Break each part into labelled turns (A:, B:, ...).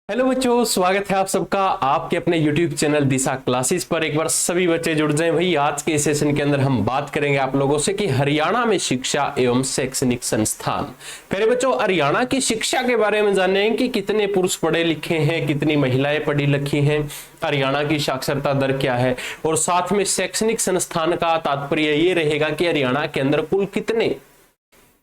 A: Hello बच्चों, स्वागत है आप सबका आपके अपने YouTube चैनल दिशा क्लासेस पर। एक बार सभी बच्चे जुड़ जाएं भाई। आज के सेशन के अंदर हम बात करेंगे आप लोगों से कि हरियाणा में शिक्षा एवं शैक्षणिक संस्थान। पहले बच्चों हरियाणा की शिक्षा के बारे में जानेंगे कि कितने पुरुष पढ़े लिखे हैं, कितनी महिलाएं पढ़ी लिखी हैं, हरियाणा की साक्षरता दर क्या है, और साथ में शैक्षणिक संस्थान का तात्पर्य ये रहेगा कि हरियाणा के अंदर कुल कितने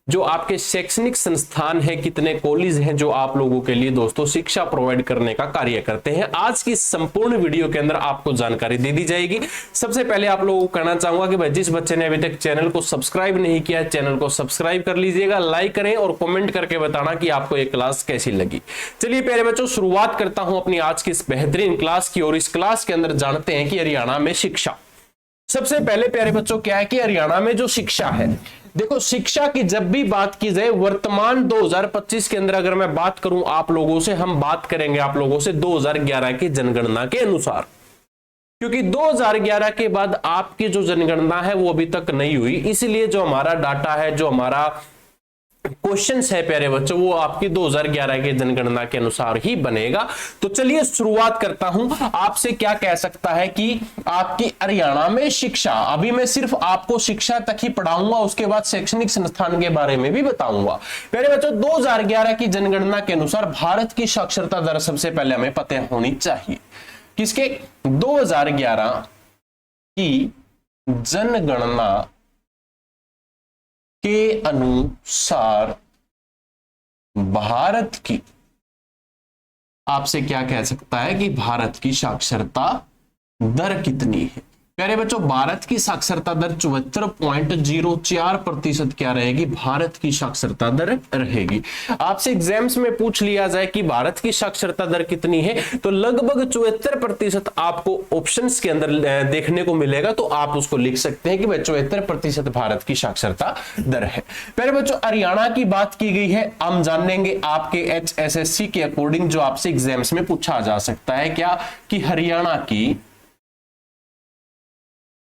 A: जो आपके शैक्षणिक संस्थान है, कितने कॉलेज हैं जो आप लोगों के लिए दोस्तों शिक्षा प्रोवाइड करने का कार्य करते हैं। आज की संपूर्ण वीडियो के अंदर आपको जानकारी दे दी जाएगी। सबसे पहले आप लोगों को कहना चाहूंगा कि भाई जिस बच्चे ने अभी तक चैनल को सब्सक्राइब नहीं किया है, चैनल को सब्सक्राइब कर लीजिएगा, लाइक करें और कमेंट करके बताना कि आपको ये क्लास कैसी लगी। चलिए पहले बच्चों शुरुआत करता हूं अपनी आज की इस बेहतरीन क्लास की, और इस क्लास के अंदर जानते हैं कि हरियाणा में शिक्षा। सबसे पहले प्यारे बच्चों क्या है कि हरियाणा में जो शिक्षा है, देखो शिक्षा की जब भी बात की जाए वर्तमान 2025 के अंदर अगर मैं बात करूं आप लोगों से, हम बात करेंगे आप लोगों से 2011 की जनगणना के अनुसार, क्योंकि 2011 के बाद आपकी जो जनगणना है वो अभी तक नहीं हुई, इसलिए जो हमारा डाटा है, जो हमारा क्वेश्चंस है प्यारे बच्चों, वो आपकी 2011 की जनगणना के अनुसार ही बनेगा। तो चलिए शुरुआत करता हूं। आपसे क्या कह सकता है कि आपकी हरियाणा में शिक्षा, अभी मैं सिर्फ आपको शिक्षा तक ही पढ़ाऊंगा, उसके बाद शैक्षणिक संस्थान के बारे में भी बताऊंगा। प्यारे बच्चों 2011 की जनगणना के अनुसार भारत की साक्षरता दर सबसे पहले हमें पता होनी चाहिए। किसके? 2011 की जनगणना के अनुसार भारत की, आपसे क्या कह सकता है कि भारत की साक्षरता दर कितनी है? प्यारे बच्चों भारत की साक्षरता दर 74.04% क्या रहेगी? भारत की साक्षरता दर रहेगी। आपसे एग्जाम्स में पूछ लिया जाए कि भारत की साक्षरता दर कितनी है, तो लगभग 74% आपको ऑप्शंस के अंदर देखने को मिलेगा, तो आप उसको लिख सकते हैं कि भाई 74% भारत की साक्षरता दर है। प्यारे बच्चों हरियाणा की बात की गई है, हम जानेंगे आपके HSSC के अकॉर्डिंग जो आपसे एग्जाम्स में पूछा जा सकता है क्या कि हरियाणा की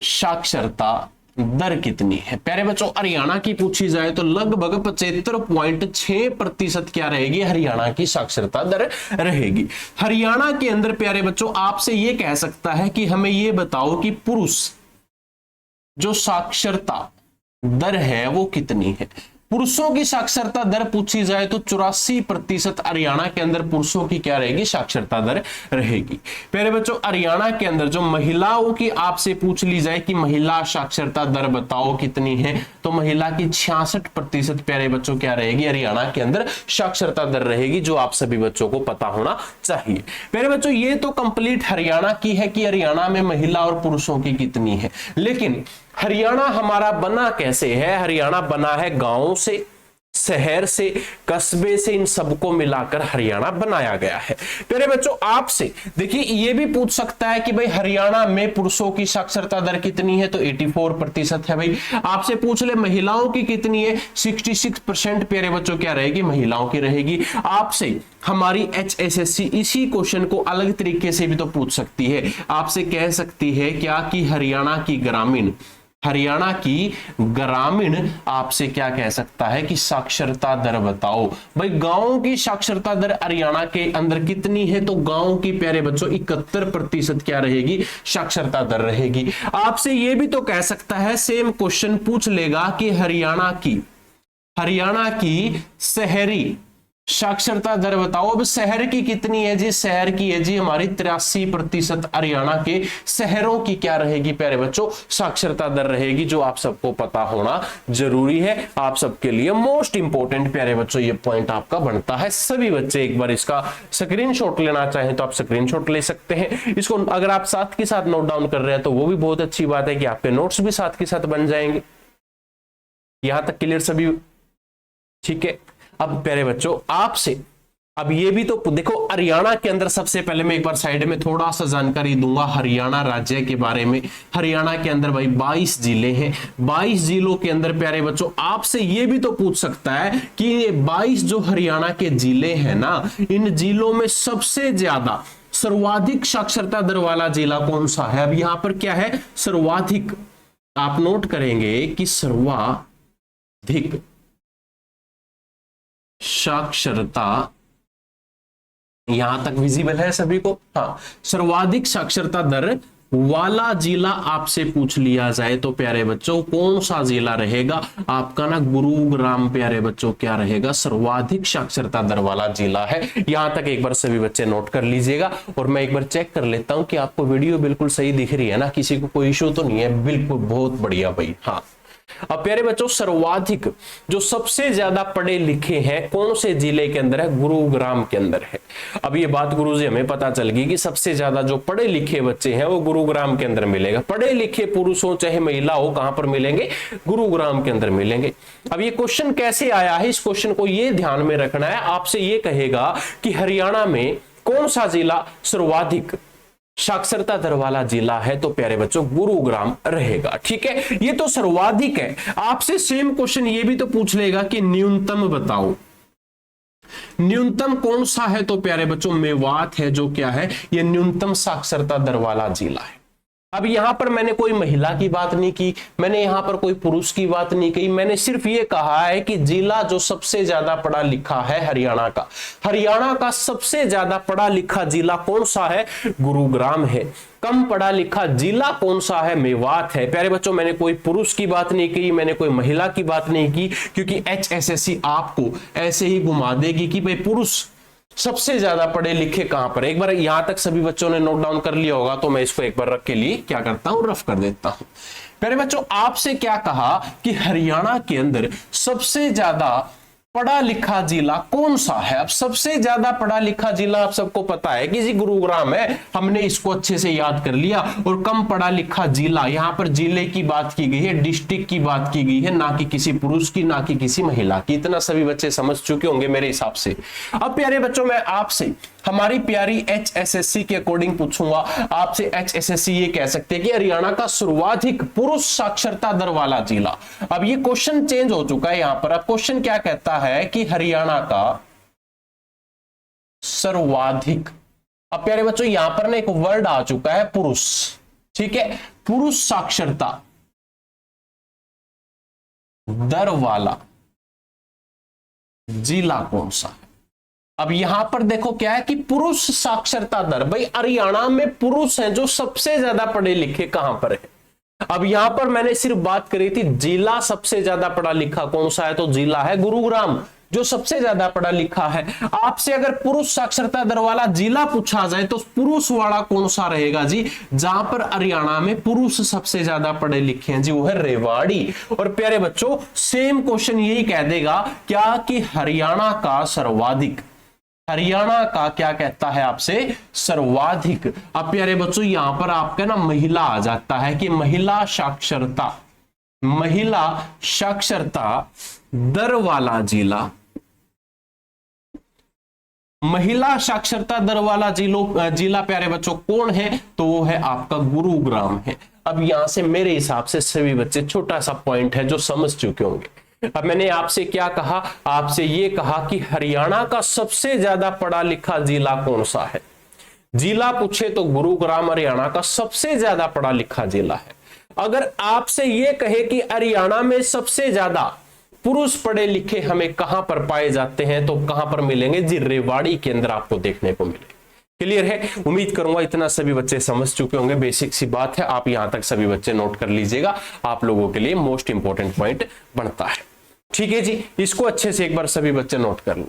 A: साक्षरता दर कितनी है। प्यारे बच्चों हरियाणा की पूछी जाए तो लगभग 75.6% क्या रहेगी? हरियाणा की साक्षरता दर रहेगी। हरियाणा के अंदर प्यारे बच्चों आपसे यह कह सकता है कि हमें यह बताओ कि पुरुष जो साक्षरता दर है वो कितनी है। पुरुषों की साक्षरता दर पूछी जाए तो 84% हरियाणा के अंदर पुरुषों की क्या रहेगी? साक्षरता दर रहेगी। प्यारे बच्चों हरियाणा के अंदर जो महिलाओं की आपसे पूछ ली जाए कि महिला साक्षरता दर बताओ कितनी है, तो महिला की 66% प्यारे बच्चों क्या रहेगी? हरियाणा के अंदर साक्षरता दर रहेगी, जो आप सभी बच्चों को पता होना चाहिए। प्यारे बच्चों ये तो कंप्लीट हरियाणा की है कि हरियाणा में महिला और पुरुषों की कितनी है, लेकिन हरियाणा हमारा बना कैसे है? हरियाणा बना है गांवों से, शहर से, कस्बे से, इन सबको मिलाकर हरियाणा बनाया गया है। प्यारे बच्चों आपसे देखिए ये भी पूछ सकता है कि भाई हरियाणा में पुरुषों की साक्षरता दर कितनी है, तो 84% है भाई। आपसे पूछ ले महिलाओं की कितनी है, 66% प्यारे बच्चों क्या रहेगी? महिलाओं की रहेगी। आपसे हमारी HSSC इसी क्वेश्चन को अलग तरीके से भी तो पूछ सकती है, आपसे कह सकती है क्या कि हरियाणा की ग्रामीण आपसे क्या कह सकता है कि साक्षरता दर बताओ। भाई गांवों की साक्षरता दर हरियाणा के अंदर कितनी है, तो गांवों की प्यारे बच्चों 71% क्या रहेगी? साक्षरता दर रहेगी। आपसे यह भी तो कह सकता है, सेम क्वेश्चन पूछ लेगा कि हरियाणा की शहरी साक्षरता दर बताओ। अब शहर की कितनी है जी? शहर की है जी हमारी 83%। हरियाणा के शहरों की क्या रहेगी प्यारे बच्चों? साक्षरता दर रहेगी, जो आप सबको पता होना जरूरी है। आप सबके लिए मोस्ट इंपोर्टेंट प्यारे बच्चों ये पॉइंट आपका बनता है। सभी बच्चे एक बार इसका स्क्रीनशॉट लेना चाहें तो आप स्क्रीनशॉट ले सकते हैं। इसको अगर आप साथ के साथ नोट डाउन कर रहे हैं तो वो भी बहुत अच्छी बात है कि आपके नोट्स भी साथ के साथ बन जाएंगे। यहां तक क्लियर सभी? ठीक है। अब प्यारे बच्चों आपसे अब ये भी तो देखो, हरियाणा के अंदर सबसे पहले मैं एक बार साइड में थोड़ा सा जानकारी दूंगा हरियाणा राज्य के बारे में। हरियाणा के अंदर भाई 22 जिले हैं। 22 जिलों के अंदर प्यारे बच्चों आपसे ये भी तो पूछ सकता है कि ये 22 जो हरियाणा के जिले हैं ना, इन जिलों में सबसे ज्यादा सर्वाधिक साक्षरता दर वाला जिला कौन सा है? अब यहां पर क्या है? सर्वाधिक। आप नोट करेंगे कि सर्वाधिक साक्षरता यहां तक विजिबल है सभी को? हाँ, सर्वाधिक साक्षरता दर वाला जिला आपसे पूछ लिया जाए तो प्यारे बच्चों कौन सा जिला रहेगा आपका ना? गुरुग्राम प्यारे बच्चों क्या रहेगा? सर्वाधिक साक्षरता दर वाला जिला है। यहां तक एक बार सभी बच्चे नोट कर लीजिएगा। और मैं एक बार चेक कर लेता हूं कि आपको वीडियो बिल्कुल सही दिख रही है ना, किसी को कोई इश्यू तो नहीं है? बिल्कुल, बहुत बढ़िया भाई। हाँ, अब प्यारे बच्चों सर्वाधिक जो सबसे ज्यादा पढ़े लिखे हैं कौन से जिले के अंदर है? गुरुग्राम के अंदर है। अब ये बात गुरुजी हमें पता चल गई कि सबसे ज्यादा जो पढ़े लिखे बच्चे हैं वो गुरुग्राम के अंदर मिलेगा। पढ़े लिखे पुरुष हो चाहे महिला हो, कहां पर मिलेंगे? गुरुग्राम के अंदर मिलेंगे। अब ये क्वेश्चन कैसे आया है, इस क्वेश्चन को ये ध्यान में रखना है। आपसे ये कहेगा कि हरियाणा में कौन सा जिला सर्वाधिक साक्षरता दर वाला जिला है, तो प्यारे बच्चों गुरुग्राम रहेगा। ठीक है, ये तो सर्वाधिक है। आपसे सेम क्वेश्चन ये भी तो पूछ लेगा कि न्यूनतम बताओ, न्यूनतम कौन सा है? तो प्यारे बच्चों मेवात है, जो क्या है? ये न्यूनतम साक्षरता दर वाला जिला है। अब यहां पर मैंने कोई महिला की बात नहीं की, मैंने यहां पर कोई पुरुष की बात नहीं की, मैंने सिर्फ ये कहा है कि जिला जो सबसे ज्यादा पढ़ा लिखा है हरियाणा का, हरियाणा का सबसे ज्यादा पढ़ा लिखा जिला कौन सा है? गुरुग्राम है। कम पढ़ा लिखा जिला कौन सा है? मेवात है। प्यारे बच्चों मैंने कोई पुरुष की बात नहीं की, मैंने कोई महिला की बात नहीं की, क्योंकि HSSC आपको ऐसे ही घुमा देगी कि भाई पुरुष सबसे ज्यादा पढ़े लिखे कहां पर। एक बार यहां तक सभी बच्चों ने नोट डाउन कर लिया होगा, तो मैं इसको एक बार रख के लिए क्या करता हूं, रफ कर देता हूं। प्यारे बच्चों आपसे क्या कहा कि हरियाणा के अंदर सबसे ज्यादा पढ़ा लिखा जिला कौन सा है? अब सबसे ज्यादा पढ़ा लिखा जिला आप सबको पता है कि जी गुरुग्राम है, हमने इसको अच्छे से याद कर लिया। और कम पढ़ा लिखा जिला, यहां पर जिले की बात की गई है, डिस्ट्रिक्ट की बात की गई है, ना कि किसी पुरुष की, ना कि किसी महिला की। इतना सभी बच्चे समझ चुके होंगे मेरे हिसाब से। अब प्यारे बच्चों मैं आपसे हमारी प्यारी HSSC के अकॉर्डिंग पूछूंगा। आपसे HSSC ये कह सकते हैं कि हरियाणा का सर्वाधिक पुरुष साक्षरता दर वाला जिला। अब ये क्वेश्चन चेंज हो चुका है यहां पर। अब क्वेश्चन क्या कहता है कि हरियाणा का सर्वाधिक, अब प्यारे बच्चों यहां पर ना एक वर्ड आ चुका है पुरुष। ठीक है, पुरुष साक्षरता दर वाला जिला कौन सा है? अब यहां पर देखो क्या है कि पुरुष साक्षरता दर, भाई हरियाणा में पुरुष हैं जो सबसे ज्यादा पढ़े लिखे कहां पर है। अब यहां पर मैंने सिर्फ बात करी थी जिला सबसे ज्यादा पढ़ा लिखा कौन सा है, तो जिला है गुरुग्राम जो सबसे ज्यादा पढ़ा लिखा है। आपसे अगर पुरुष साक्षरता दर वाला जिला पूछा जाए तो पुरुष वाला कौन सा रहेगा जी? जहां पर हरियाणा में पुरुष सबसे ज्यादा पढ़े लिखे हैं जी, वो है रेवाड़ी। और प्यारे बच्चों सेम क्वेश्चन यही कह देगा क्या कि हरियाणा का सर्वाधिक, हरियाणा का क्या कहता है आपसे? सर्वाधिक। अब प्यारे बच्चों यहां पर आपका ना महिला आ जाता है कि महिला साक्षरता, महिला साक्षरता दर वाला जिला, महिला साक्षरता दर वाला जिला प्यारे बच्चों कौन है? तो वो है आपका गुरुग्राम है। अब यहां से मेरे हिसाब से सभी बच्चे छोटा सा पॉइंट है जो समझ चुके होंगे। अब मैंने आपसे क्या कहा? आपसे ये कहा कि हरियाणा का सबसे ज्यादा पढ़ा लिखा जिला कौन सा है। जिला पूछे तो गुरुग्राम हरियाणा का सबसे ज्यादा पढ़ा लिखा जिला है। अगर आपसे ये कहे कि हरियाणा में सबसे ज्यादा पुरुष पढ़े लिखे हमें कहां पर पाए जाते हैं, तो कहां पर मिलेंगे जी? रेवाड़ी के अंदर आपको देखने को मिलेंगे। क्लियर है? उम्मीद करूंगा इतना सभी बच्चे समझ चुके होंगे। बेसिक सी बात है, आप यहां तक सभी बच्चे नोट कर लीजिएगा, आप लोगों के लिए मोस्ट इंपॉर्टेंट पॉइंट बनता है। ठीक है जी, इसको अच्छे से एक बार सभी बच्चे नोट कर लो।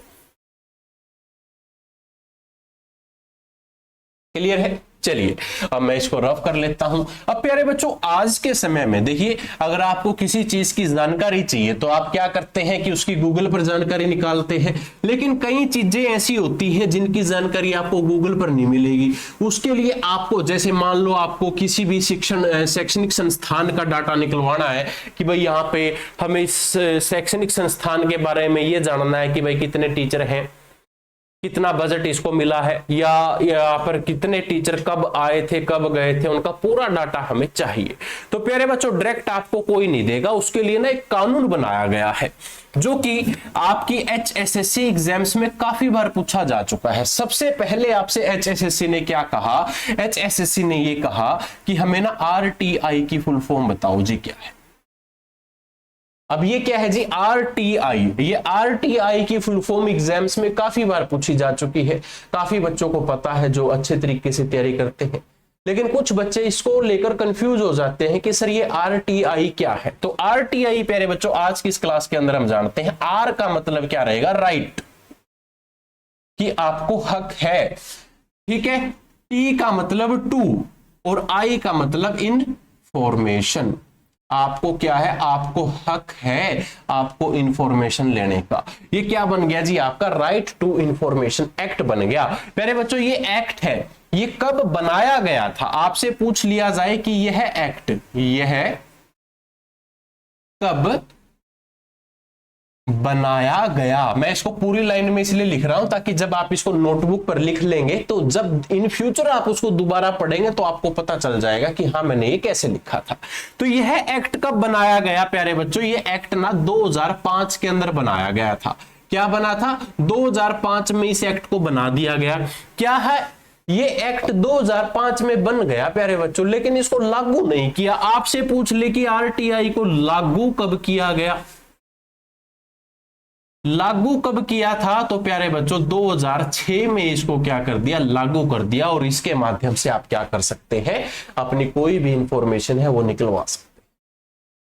A: क्लियर है? चलिए अब मैं इसको रफ कर लेता हूं। अब प्यारे बच्चों आज के समय में देखिए, अगर आपको किसी चीज की जानकारी चाहिए तो आप क्या करते हैं कि उसकी गूगल पर जानकारी निकालते हैं। लेकिन कई चीजें ऐसी होती हैं जिनकी जानकारी आपको गूगल पर नहीं मिलेगी। उसके लिए आपको, जैसे मान लो आपको किसी भी शैक्षणिक संस्थान का डाटा निकलवाना है कि भाई यहाँ पे हमें इस शैक्षणिक संस्थान के बारे में ये जानना है कि भाई कितने टीचर हैं, कितना बजट इसको मिला है, या यहाँ पर कितने टीचर कब आए थे, कब गए थे, उनका पूरा डाटा हमें चाहिए। तो प्यारे बच्चों डायरेक्ट आपको कोई नहीं देगा, उसके लिए ना एक कानून बनाया गया है जो कि आपकी HSSC एग्जाम्स में काफी बार पूछा जा चुका है। सबसे पहले आपसे HSSC ने क्या कहा? HSSC ने ये कहा कि हमें ना RTI की फुल फॉर्म बताओ जी क्या है। अब ये क्या है जी, आरटीआई। ये आरटीआई की फुल फॉर्म एग्जाम्स में काफी बार पूछी जा चुकी है, काफी बच्चों को पता है जो अच्छे तरीके से तैयारी करते हैं, लेकिन कुछ बच्चे इसको लेकर कंफ्यूज हो जाते हैं कि सर ये आरटीआई क्या है। तो आरटीआई प्यारे बच्चों आज की इस क्लास के अंदर हम जानते हैं। आर का मतलब क्या रहेगा, राइट, कि आपको हक है, ठीक है। टी का मतलब टू, और आई का मतलब इनफॉर्मेशन। आपको क्या है, आपको हक है आपको इंफॉर्मेशन लेने का। ये क्या बन गया जी, आपका राइट टू इंफॉर्मेशन एक्ट बन गया। प्यारे बच्चों ये एक्ट है, ये कब बनाया गया था, आपसे पूछ लिया जाए कि यह एक्ट, यह कब बनाया गया। मैं इसको पूरी लाइन में इसलिए लिख रहा हूं ताकि जब आप इसको नोटबुक पर लिख लेंगे तो जब इन फ्यूचर आप उसको दोबारा पढ़ेंगे तो आपको पता चल जाएगा कि हाँ मैंने ये कैसे लिखा था। तो यह एक्ट कब बनाया गया प्यारे बच्चों, ये एक्ट ना 2005 के अंदर बनाया गया था। क्या बना था, 2005 में इस एक्ट को बना दिया गया। क्या है, ये एक्ट 2005 में बन गया प्यारे बच्चों, लेकिन इसको लागू नहीं किया। आपसे पूछ ले कि आरटीआई को लागू कब किया गया, लागू कब किया था, तो प्यारे बच्चों 2006 में इसको क्या कर दिया, लागू कर दिया। और इसके माध्यम से आप क्या कर सकते हैं, अपनी कोई भी इंफॉर्मेशन है वो निकलवा सकते हैं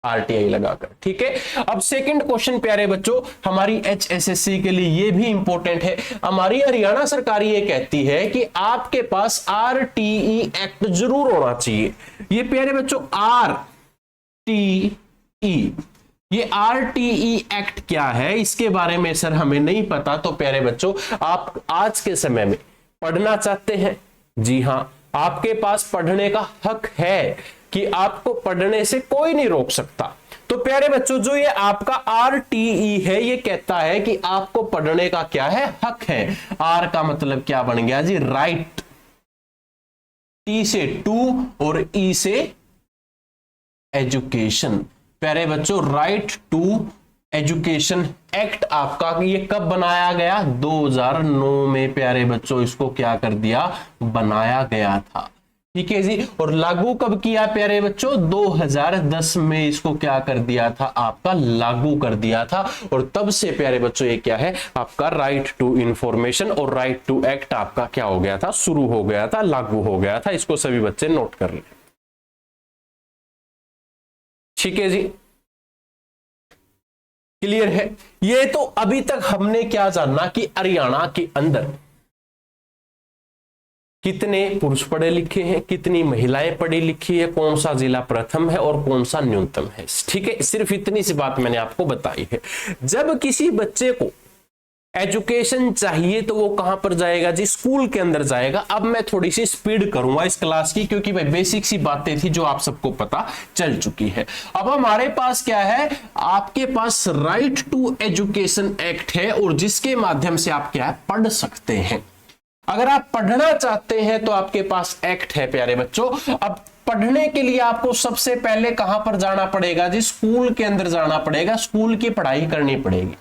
A: आरटीआई लगाकर, ठीक है। अब सेकंड क्वेश्चन प्यारे बच्चों हमारी एचएसएससी के लिए ये भी इंपॉर्टेंट है। हमारी हरियाणा सरकार ये कहती है कि आपके पास आरटीई एक्ट जरूर होना चाहिए। ये प्यारे बच्चों आरटीई, ये आरटीई एक्ट क्या है, इसके बारे में सर हमें नहीं पता। तो प्यारे बच्चों आप आज के समय में पढ़ना चाहते हैं, जी हां, आपके पास पढ़ने का हक है कि आपको पढ़ने से कोई नहीं रोक सकता। तो प्यारे बच्चों जो ये आपका आरटीई है ये कहता है कि आपको पढ़ने का क्या है, हक है। आर का मतलब क्या बन गया जी, राइट, टी से टू और ई से एजुकेशन। प्यारे बच्चों राइट टू एजुकेशन एक्ट आपका ये कब बनाया गया, 2009 में प्यारे बच्चों इसको क्या कर दिया, बनाया गया था, ठीक है जी। और लागू कब किया प्यारे बच्चों, 2010 में इसको क्या कर दिया था, आपका लागू कर दिया था। और तब से प्यारे बच्चों ये क्या है, आपका राइट टू इंफॉर्मेशन और राइट टू एक्ट आपका क्या हो गया था, शुरू हो गया था, लागू हो गया था। इसको सभी बच्चे नोट कर लें, ठीक है जी, क्लियर है। ये तो अभी तक हमने क्या जाना कि हरियाणा के अंदर कितने पुरुष पढ़े लिखे हैं, कितनी महिलाएं पढ़ी लिखी है, कौन सा जिला प्रथम है और कौन सा न्यूनतम है, ठीक है। सिर्फ इतनी सी बात मैंने आपको बताई है। जब किसी बच्चे को एजुकेशन चाहिए तो वो कहां पर जाएगा जी, स्कूल के अंदर जाएगा। अब मैं थोड़ी सी स्पीड करूंगा इस क्लास की क्योंकि भाई बेसिक सी बातें थी जो आप सबको पता चल चुकी है। अब हमारे पास क्या है, आपके पास राइट टू एजुकेशन एक्ट है और जिसके माध्यम से आप क्या है, पढ़ सकते हैं। अगर आप पढ़ना चाहते हैं तो आपके पास एक्ट है प्यारे बच्चों। अब पढ़ने के लिए आपको सबसे पहले कहां पर जाना पड़ेगा जी, स्कूल के अंदर जाना पड़ेगा, स्कूल की पढ़ाई करनी पड़ेगी।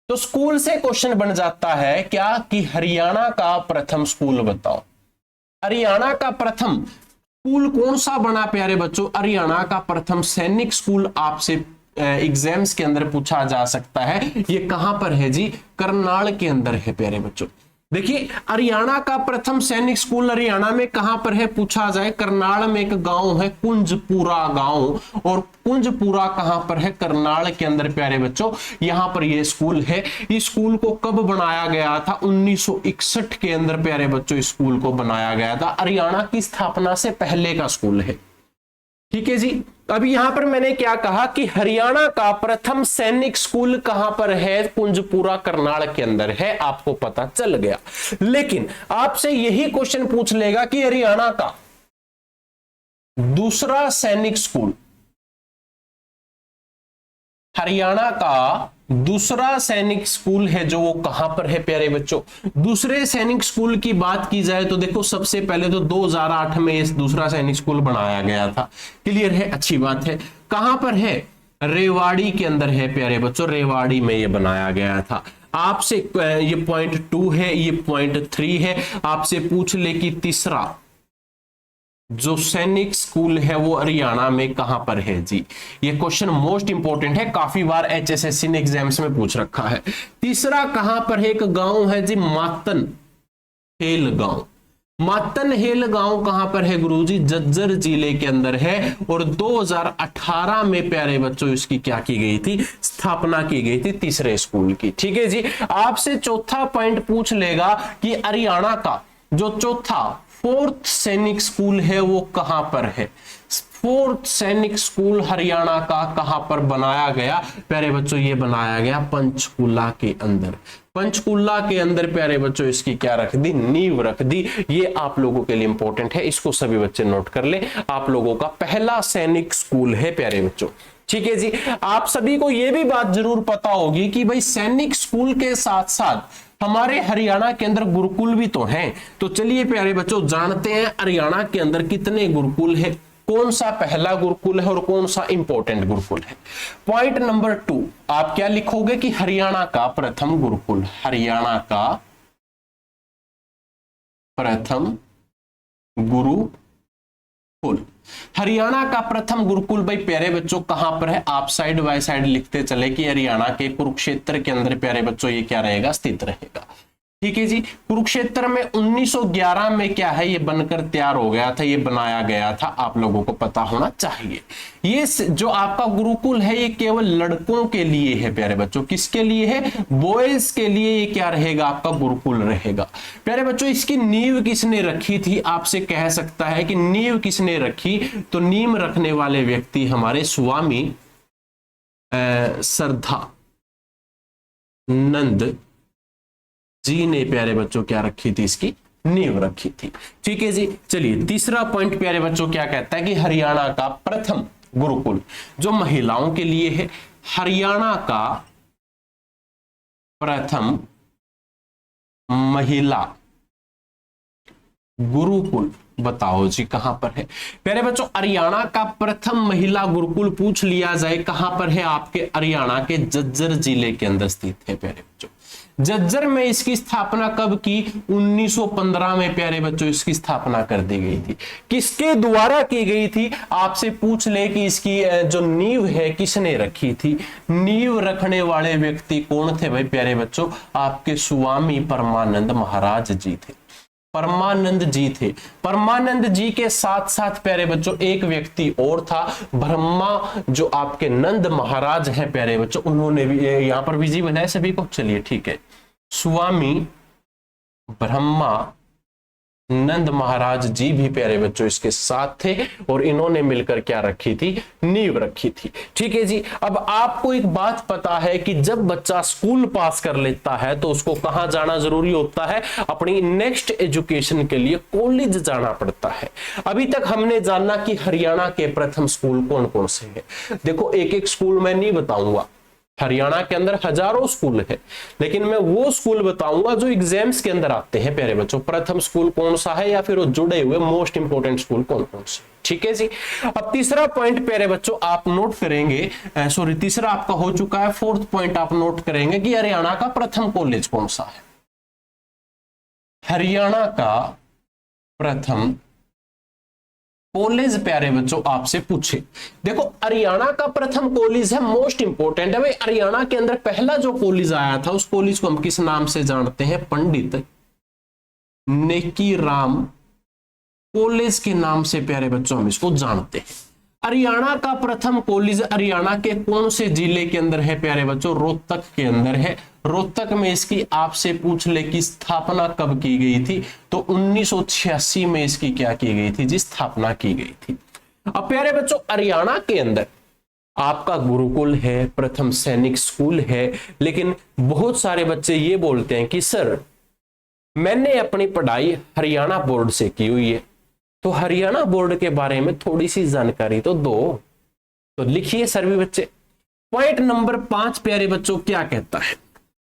A: तो स्कूल से क्वेश्चन बन जाता है क्या कि हरियाणा का प्रथम स्कूल बताओ। हरियाणा का प्रथम स्कूल कौन सा बना प्यारे बच्चों, हरियाणा का प्रथम सैनिक स्कूल आपसे एग्जाम्स के अंदर पूछा जा सकता है। ये कहां पर है जी, करनाल के अंदर है प्यारे बच्चों। देखिए हरियाणा का प्रथम सैनिक स्कूल हरियाणा में कहां पर है पूछा जाए, करनाल में एक गांव है कुंजपुरा गांव, और कुंजपुरा कहां पर है, करनाल के अंदर प्यारे बच्चों। यहां पर यह स्कूल है। इस स्कूल को कब बनाया गया था, 1961 के अंदर प्यारे बच्चों इस स्कूल को बनाया गया था। हरियाणा की स्थापना से पहले का स्कूल है, ठीक है जी। अभी यहां पर मैंने क्या कहा कि हरियाणा का प्रथम सैनिक स्कूल कहां पर है, कुंजपुरा करनाल के अंदर है, आपको पता चल गया। लेकिन आपसे यही क्वेश्चन पूछ लेगा कि हरियाणा का दूसरा सैनिक स्कूल, हरियाणा का दूसरा सैनिक स्कूल है जो वो कहां पर है प्यारे बच्चों। दूसरे सैनिक स्कूल की बात की जाए तो देखो सबसे पहले तो 2008 में इस दूसरा सैनिक स्कूल बनाया गया था, क्लियर है, अच्छी बात है। कहां पर है, रेवाड़ी के अंदर है प्यारे बच्चों, रेवाड़ी में ये बनाया गया था। आपसे ये पॉइंट 2 है, ये पॉइंट 3 है। आपसे पूछ ले कि तीसरा जो सैनिक स्कूल है वो हरियाणा में कहां पर है जी? ये क्वेश्चन मोस्ट इंपॉर्टेंट है, काफी बार एचएसएससी ने एग्जाम्स में पूछ रखा है। तीसरा कहां पर है? एक गांव है जी मातन हेल गांव। मातन हेल गांव कहां पर है गुरुजी? झज्जर जिले के अंदर है। और 2018 में प्यारे बच्चों इसकी क्या की गई थी? स्थापना की गई थी तीसरे स्कूल की। ठीक है जी। आपसे चौथा पॉइंट पूछ लेगा कि हरियाणा का जो चौथा फोर्थ सैनिक स्कूल है वो कहां पर है? फोर्थ सैनिक स्कूल हरियाणा का कहां पर बनाया गया प्यारे बच्चों? ये बनाया गया पंचकुला के अंदर। पंचकुला के अंदर प्यारे बच्चों इसकी क्या रख दी? नींव रख दी। ये आप लोगों के लिए इंपॉर्टेंट है, इसको सभी बच्चे नोट कर ले। आप लोगों का पहला सैनिक स्कूल है प्यारे बच्चों। ठीक है जी। आप सभी को यह भी बात जरूर पता होगी कि भाई सैनिक स्कूल के साथ साथ हमारे हरियाणा के अंदर गुरुकुल भी तो हैं। तो चलिए प्यारे बच्चों जानते हैं हरियाणा के अंदर कितने गुरुकुल है, कौन सा पहला गुरुकुल है और कौन सा इंपॉर्टेंट गुरुकुल है। पॉइंट नंबर 2 आप क्या लिखोगे कि हरियाणा का प्रथम गुरुकुल, हरियाणा का प्रथम गुरुकुल, हरियाणा का प्रथम गुरुकुल भाई प्यारे बच्चों कहां पर है? आप साइड बाय साइड लिखते चले कि हरियाणा के कुरुक्षेत्र के अंदर प्यारे बच्चों ये क्या रहेगा? स्थित रहेगा। ठीक है जी। कुरुक्षेत्र में 1911 में क्या है? ये बनकर तैयार हो गया था, ये बनाया गया था, आप लोगों को पता होना चाहिए। ये जो आपका गुरुकुल है ये केवल लड़कों के लिए है प्यारे बच्चों। किसके लिए है? बॉयज के लिए ये क्या रहेगा? आपका गुरुकुल रहेगा। प्यारे बच्चों इसकी नींव किसने रखी थी? आपसे कह सकता है कि नींव किसने रखी? तो नींव रखने वाले व्यक्ति हमारे स्वामी श्रद्धा नंद जी ने प्यारे बच्चों क्या रखी थी? इसकी नींव रखी थी। ठीक है जी। चलिए तीसरा पॉइंट प्यारे बच्चों क्या कहता है कि हरियाणा का प्रथम गुरुकुल जो महिलाओं के लिए है, हरियाणा का प्रथम महिला गुरुकुल बताओ जी कहां पर है? प्यारे बच्चों हरियाणा का प्रथम महिला गुरुकुल पूछ लिया जाए कहां पर है? आपके हरियाणा के झज्जर जिले के अंदर स्थित है प्यारे बच्चों। झज्जर में इसकी स्थापना कब की? 1915 में प्यारे बच्चों इसकी स्थापना कर दी गई थी। किसके द्वारा की गई थी? आपसे पूछ ले कि इसकी जो नींव है किसने रखी थी? नींव रखने वाले व्यक्ति कौन थे भाई प्यारे बच्चों? आपके स्वामी परमानंद महाराज जी थे। परमानंद जी थे। परमानंद जी के साथ साथ प्यारे बच्चों एक व्यक्ति और था, ब्रह्मा जो आपके नंद महाराज हैं प्यारे बच्चों, उन्होंने भी यहां पर विजिबल है सभी को। चलिए ठीक है। स्वामी ब्रह्मा नंद महाराज जी भी प्यारे बच्चों इसके साथ थे और इन्होंने मिलकर क्या रखी थी? नींव रखी थी। ठीक है जी। अब आपको एक बात पता है कि जब बच्चा स्कूल पास कर लेता है तो उसको कहां जाना जरूरी होता है? अपनी नेक्स्ट एजुकेशन के लिए कॉलेज जाना पड़ता है। अभी तक हमने जाना कि हरियाणा के प्रथम स्कूल कौन कौन से हैं। देखो एक एक स्कूल मैं नहीं बताऊंगा, हरियाणा के अंदर हजारों स्कूल है, लेकिन मैं वो स्कूल बताऊंगा जो एग्जाम्स के अंदर आते हैं प्यारे बच्चों। प्रथम स्कूल कौन सा है या फिर वो जुड़े हुए मोस्ट इंपोर्टेंट स्कूल कौन कौन से। ठीक है जी। अब तीसरा पॉइंट प्यारे बच्चों आप नोट करेंगे, सॉरी तीसरा आपका हो चुका है, फोर्थ पॉइंट आप नोट करेंगे कि हरियाणा का प्रथम कॉलेज कौन सा है। हरियाणा का प्रथम कॉलेज प्यारे बच्चों आपसे पूछे। देखो हरियाणा का प्रथम कॉलेज है, मोस्ट इंपोर्टेंट है भाई। हरियाणा के अंदर पहला जो कॉलेज आया था उस कॉलेज को हम किस नाम से जानते हैं? पंडित नेकीराम कॉलेज के नाम से प्यारे बच्चों हम इसको जानते हैं। हरियाणा का प्रथम कॉलेज हरियाणा के कौन से जिले के अंदर है प्यारे बच्चों? रोहतक के अंदर है। रोहतक में इसकी आपसे पूछ ले कि स्थापना कब की गई थी? तो 1986 में इसकी क्या की गई थी जी? स्थापना की गई थी। अब प्यारे बच्चों हरियाणा के अंदर आपका गुरुकुल है, प्रथम सैनिक स्कूल है, लेकिन बहुत सारे बच्चे ये बोलते हैं कि सर मैंने अपनी पढ़ाई हरियाणा बोर्ड से की हुई है, तो हरियाणा बोर्ड के बारे में थोड़ी सी जानकारी तो दो। तो लिखिए सभी बच्चे। पॉइंट नंबर 5 प्यारे बच्चों क्या कहता है?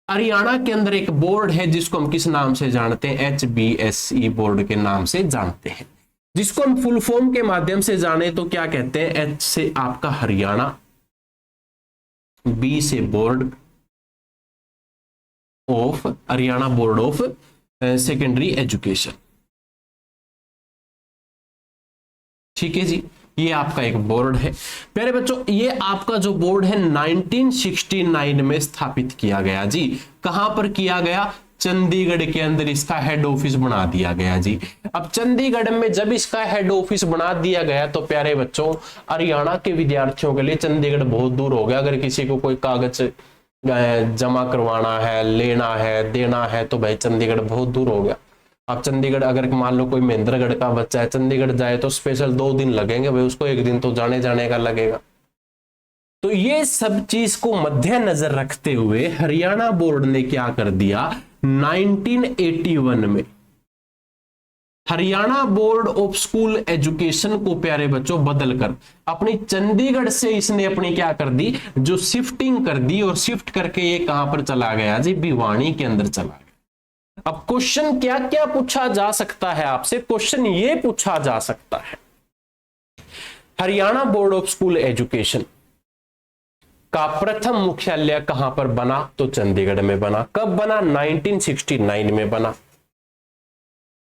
A: हरियाणा के अंदर एक बोर्ड है जिसको हम किस नाम से जानते हैं? HBSE बोर्ड के नाम से जानते हैं। जिसको हम फुल फॉर्म के माध्यम से जाने तो क्या कहते हैं? H से आपका हरियाणा, B से board of Haryana board of secondary education. ठीक है जी, ये आपका एक बोर्ड है प्यारे बच्चों। ये आपका जो बोर्ड है 1969 में स्थापित किया गया जी। कहां पर किया गया? चंडीगढ़ के अंदर इसका हेड ऑफिस बना दिया गया जी। अब चंडीगढ़ में जब इसका हेड ऑफिस बना दिया गया तो प्यारे बच्चों हरियाणा के विद्यार्थियों के लिए चंडीगढ़ बहुत दूर हो गया। अगर किसी को कोई कागज जमा करवाना है, लेना है, देना है तो भाई चंडीगढ़ बहुत दूर हो गया। अब चंडीगढ़ अगर मान लो कोई महेंद्रगढ़ का बच्चा है, चंडीगढ़ जाए तो स्पेशल 2 दिन लगेंगे भाई, उसको 1 दिन तो जाने जाने का लगेगा। तो ये सब चीज को मद्देनजर रखते हुए हरियाणा बोर्ड ने क्या कर दिया, 1981 में Haryana board of school education को प्यारे बच्चों बदलकर अपनी चंडीगढ़ से इसने अपनी क्या कर दी, जो शिफ्टिंग कर दी, और शिफ्ट करके ये कहां पर चला गया जी, भिवानी के अंदर चला गया। अब क्वेश्चन क्या क्या पूछा जा सकता है आपसे? क्वेश्चन ये पूछा जा सकता है, Haryana board of school education का प्रथम मुख्यालय कहां पर बना? तो चंडीगढ़ में बना। कब बना? 1969 में बना।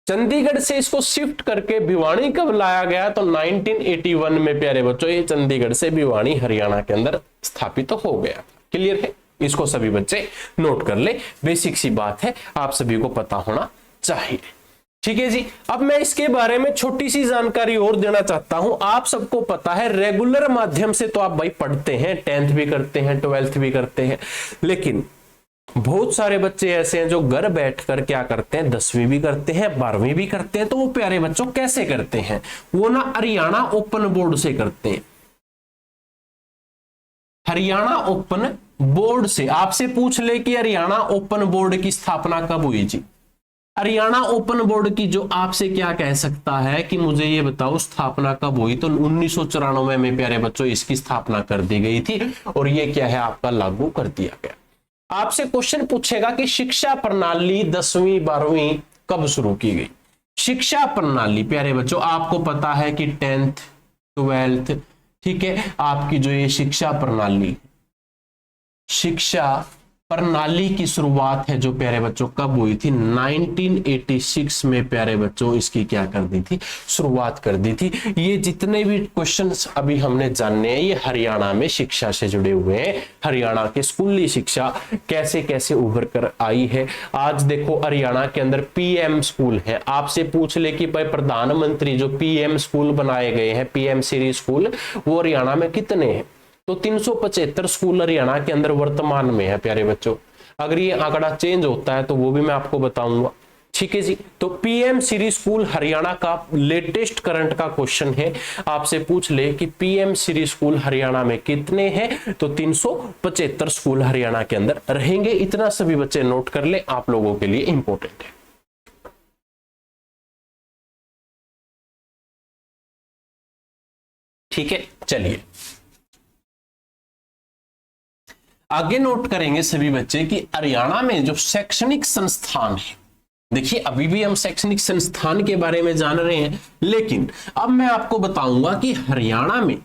A: चंडीगढ़ से इसको शिफ्ट करके भिवानी कब लाया गया? तो 1981 में प्यारे बच्चों ये चंडीगढ़ से भिवानी हरियाणा के अंदर स्थापित तो हो गया। क्लियर है? इसको सभी बच्चे नोट कर ले, बेसिक सी बात है, आप सभी को पता होना चाहिए। ठीक है जी। अब मैं इसके बारे में छोटी सी जानकारी और देना चाहता हूं। आप सबको पता है रेगुलर माध्यम से तो आप भाई पढ़ते हैं, 10th भी करते हैं, 12th भी करते हैं, लेकिन बहुत सारे बच्चे ऐसे हैं जो घर बैठकर क्या करते हैं, 10वीं भी करते हैं, 12वीं भी करते हैं। तो वो प्यारे बच्चों कैसे करते हैं? वो ना हरियाणा ओपन बोर्ड से करते हैं। हरियाणा ओपन बोर्ड से आपसे पूछ ले कि हरियाणा ओपन बोर्ड की स्थापना कब हुई जी? हरियाणा ओपन बोर्ड की जो आपसे क्या कह सकता है कि मुझे ये बताओ स्थापना कब हुई? तो 1994 में प्यारे बच्चों इसकी स्थापना कर दी गई थी और ये क्या है आपका लागू कर दिया गया। आपसे क्वेश्चन पूछेगा कि शिक्षा प्रणाली 10वीं 12वीं कब शुरू की गई? शिक्षा प्रणाली प्यारे बच्चों आपको पता है कि 10th 12th, ठीक है, आपकी जो ये शिक्षा प्रणाली की शुरुआत है जो प्यारे बच्चों कब हुई थी? 1986 में प्यारे बच्चों इसकी क्या कर दी थी? शुरुआत कर दी थी। ये जितने भी क्वेश्चंस अभी हमने जाने हैं ये हरियाणा में शिक्षा से जुड़े हुए हैं। हरियाणा की स्कूली शिक्षा कैसे कैसे उभर कर आई है। आज देखो हरियाणा के अंदर पीएम स्कूल है। आपसे पूछ ले कि भाई प्रधानमंत्री जो पीएम स्कूल बनाए गए हैं, पीएम श्री स्कूल, वो हरियाणा में कितने हैं? तो 375 स्कूल हरियाणा के अंदर वर्तमान में है प्यारे बच्चों। अगर ये आंकड़ा चेंज होता है तो वो भी मैं आपको बताऊंगा। ठीक है जी। तो पीएम श्री स्कूल हरियाणा का लेटेस्ट करंट का क्वेश्चन है। आपसे पूछ ले कि पीएम श्री स्कूल हरियाणा में कितने हैं? तो 375 स्कूल हरियाणा के अंदर रहेंगे। इतना सभी बच्चे नोट कर ले, आप लोगों के लिए इंपॉर्टेंट है। ठीक है, चलिए आगे नोट करेंगे सभी बच्चे कि हरियाणा में जो शैक्षणिक संस्थान है, देखिए अभी भी हम शैक्षणिक संस्थान के बारे में जान रहे हैं, लेकिन अब मैं आपको बताऊंगा कि हरियाणा में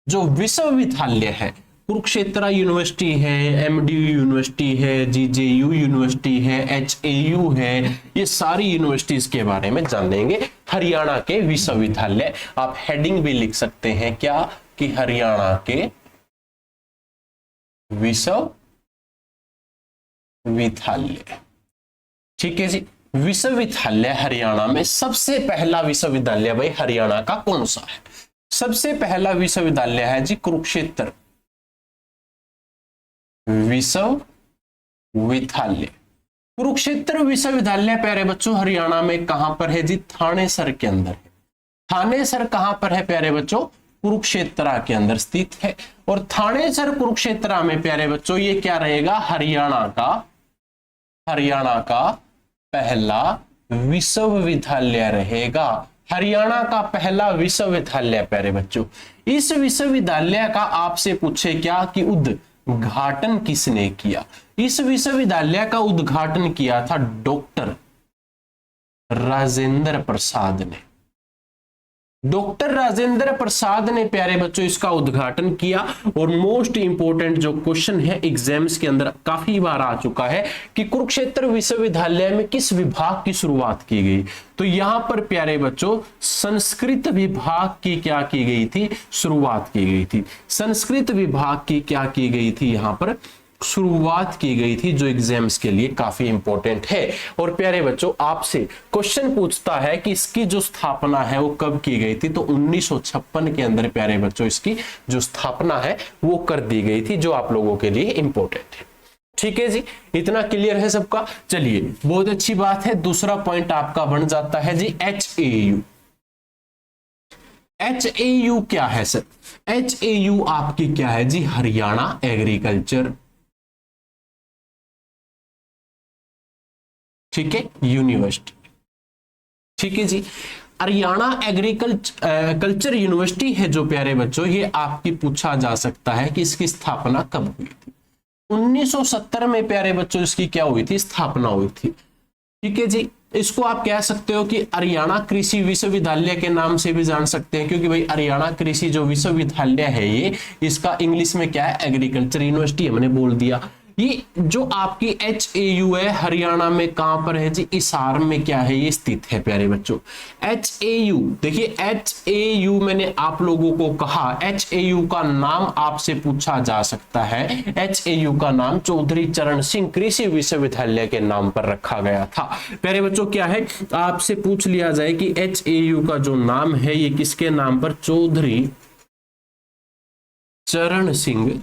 A: जो विश्वविद्यालय है, कुरुक्षेत्र यूनिवर्सिटी है, एमडीयू यूनिवर्सिटी है, जीजेयू यूनिवर्सिटी है, एचएयू है, ये सारी यूनिवर्सिटीज के बारे में जानेंगे। हरियाणा के विश्वविद्यालय, आप हेडिंग भी लिख सकते हैं क्या कि हरियाणा के विश्वविद्यालय। ठीक है जी। विश्वविद्यालय हरियाणा में सबसे पहला विश्वविद्यालय भाई हरियाणा का कौन सा है? सबसे पहला विश्वविद्यालय है जी कुरुक्षेत्र विश्वविद्यालय। कुरुक्षेत्र विश्वविद्यालय प्यारे बच्चों हरियाणा में कहां पर है जी? थानेसर के अंदर है। थानेसर कहां पर है प्यारे बच्चों? कुरुक्षेत्र के अंदर स्थित है। और थानेसर कुरुक्षेत्र में प्यारे बच्चों ये क्या रहेगा? हरियाणा का पहला विश्वविद्यालय रहेगा। हरियाणा का पहला विश्वविद्यालय प्यारे बच्चों। इस विश्वविद्यालय का आपसे पूछे क्या कि उद्घाटन किसने किया? इस विश्वविद्यालय का उद्घाटन किया था डॉक्टर राजेंद्र प्रसाद ने। डॉक्टर राजेंद्र प्रसाद ने प्यारे बच्चों इसका उद्घाटन किया। और मोस्ट इंपोर्टेंट जो क्वेश्चन है एग्जाम्स के अंदर काफी बार आ चुका है कि कुरुक्षेत्र विश्वविद्यालय में किस विभाग की शुरुआत की गई। तो यहां पर प्यारे बच्चों संस्कृत विभाग की क्या की गई थी, शुरुआत की गई थी। संस्कृत विभाग की क्या की गई थी, यहां पर शुरुआत की गई थी, जो एग्जाम्स के लिए काफी इंपॉर्टेंट है। और प्यारे बच्चों आपसे क्वेश्चन पूछता है कि इसकी जो स्थापना है वो कब की गई थी, तो 1956 के अंदर प्यारे बच्चों इसकी जो स्थापना है वो कर दी गई थी, जो आप लोगों के लिए इंपॉर्टेंट है। ठीक है जी, इतना क्लियर है सबका। चलिए बहुत अच्छी बात है। दूसरा पॉइंट आपका बन जाता है जी HAU। HAU क्या है सर? HAU आपकी क्या है जी? हरियाणा एग्रीकल्चर, ठीक है, यूनिवर्सिटी। ठीक है जी, हरियाणा एग्रीकल्चर यूनिवर्सिटी है जो प्यारे बच्चों, ये आपकी पूछा जा सकता है कि इसकी स्थापना कब हुई थी। 1970 में प्यारे बच्चों इसकी क्या हुई थी, स्थापना हुई थी। ठीक है जी, इसको आप कह सकते हो कि हरियाणा कृषि विश्वविद्यालय के नाम से भी जान सकते हैं, क्योंकि भाई हरियाणा कृषि जो विश्वविद्यालय है ये, इसका इंग्लिश में क्या है, एग्रीकल्चर यूनिवर्सिटी, हमने बोल दिया। ये जो आपकी HAU है हरियाणा में कहां पर है जी? हिसार में क्या है, ये स्थित है प्यारे बच्चों। HAU देखिए, HAU मैंने आप लोगों को कहा, HAU का नाम आपसे पूछा जा सकता है। HAU का नाम चौधरी चरण सिंह कृषि विश्वविद्यालय के नाम पर रखा गया था। प्यारे बच्चों क्या है, आपसे पूछ लिया जाए कि HAU का जो नाम है ये किसके नाम पर? चौधरी चरण सिंह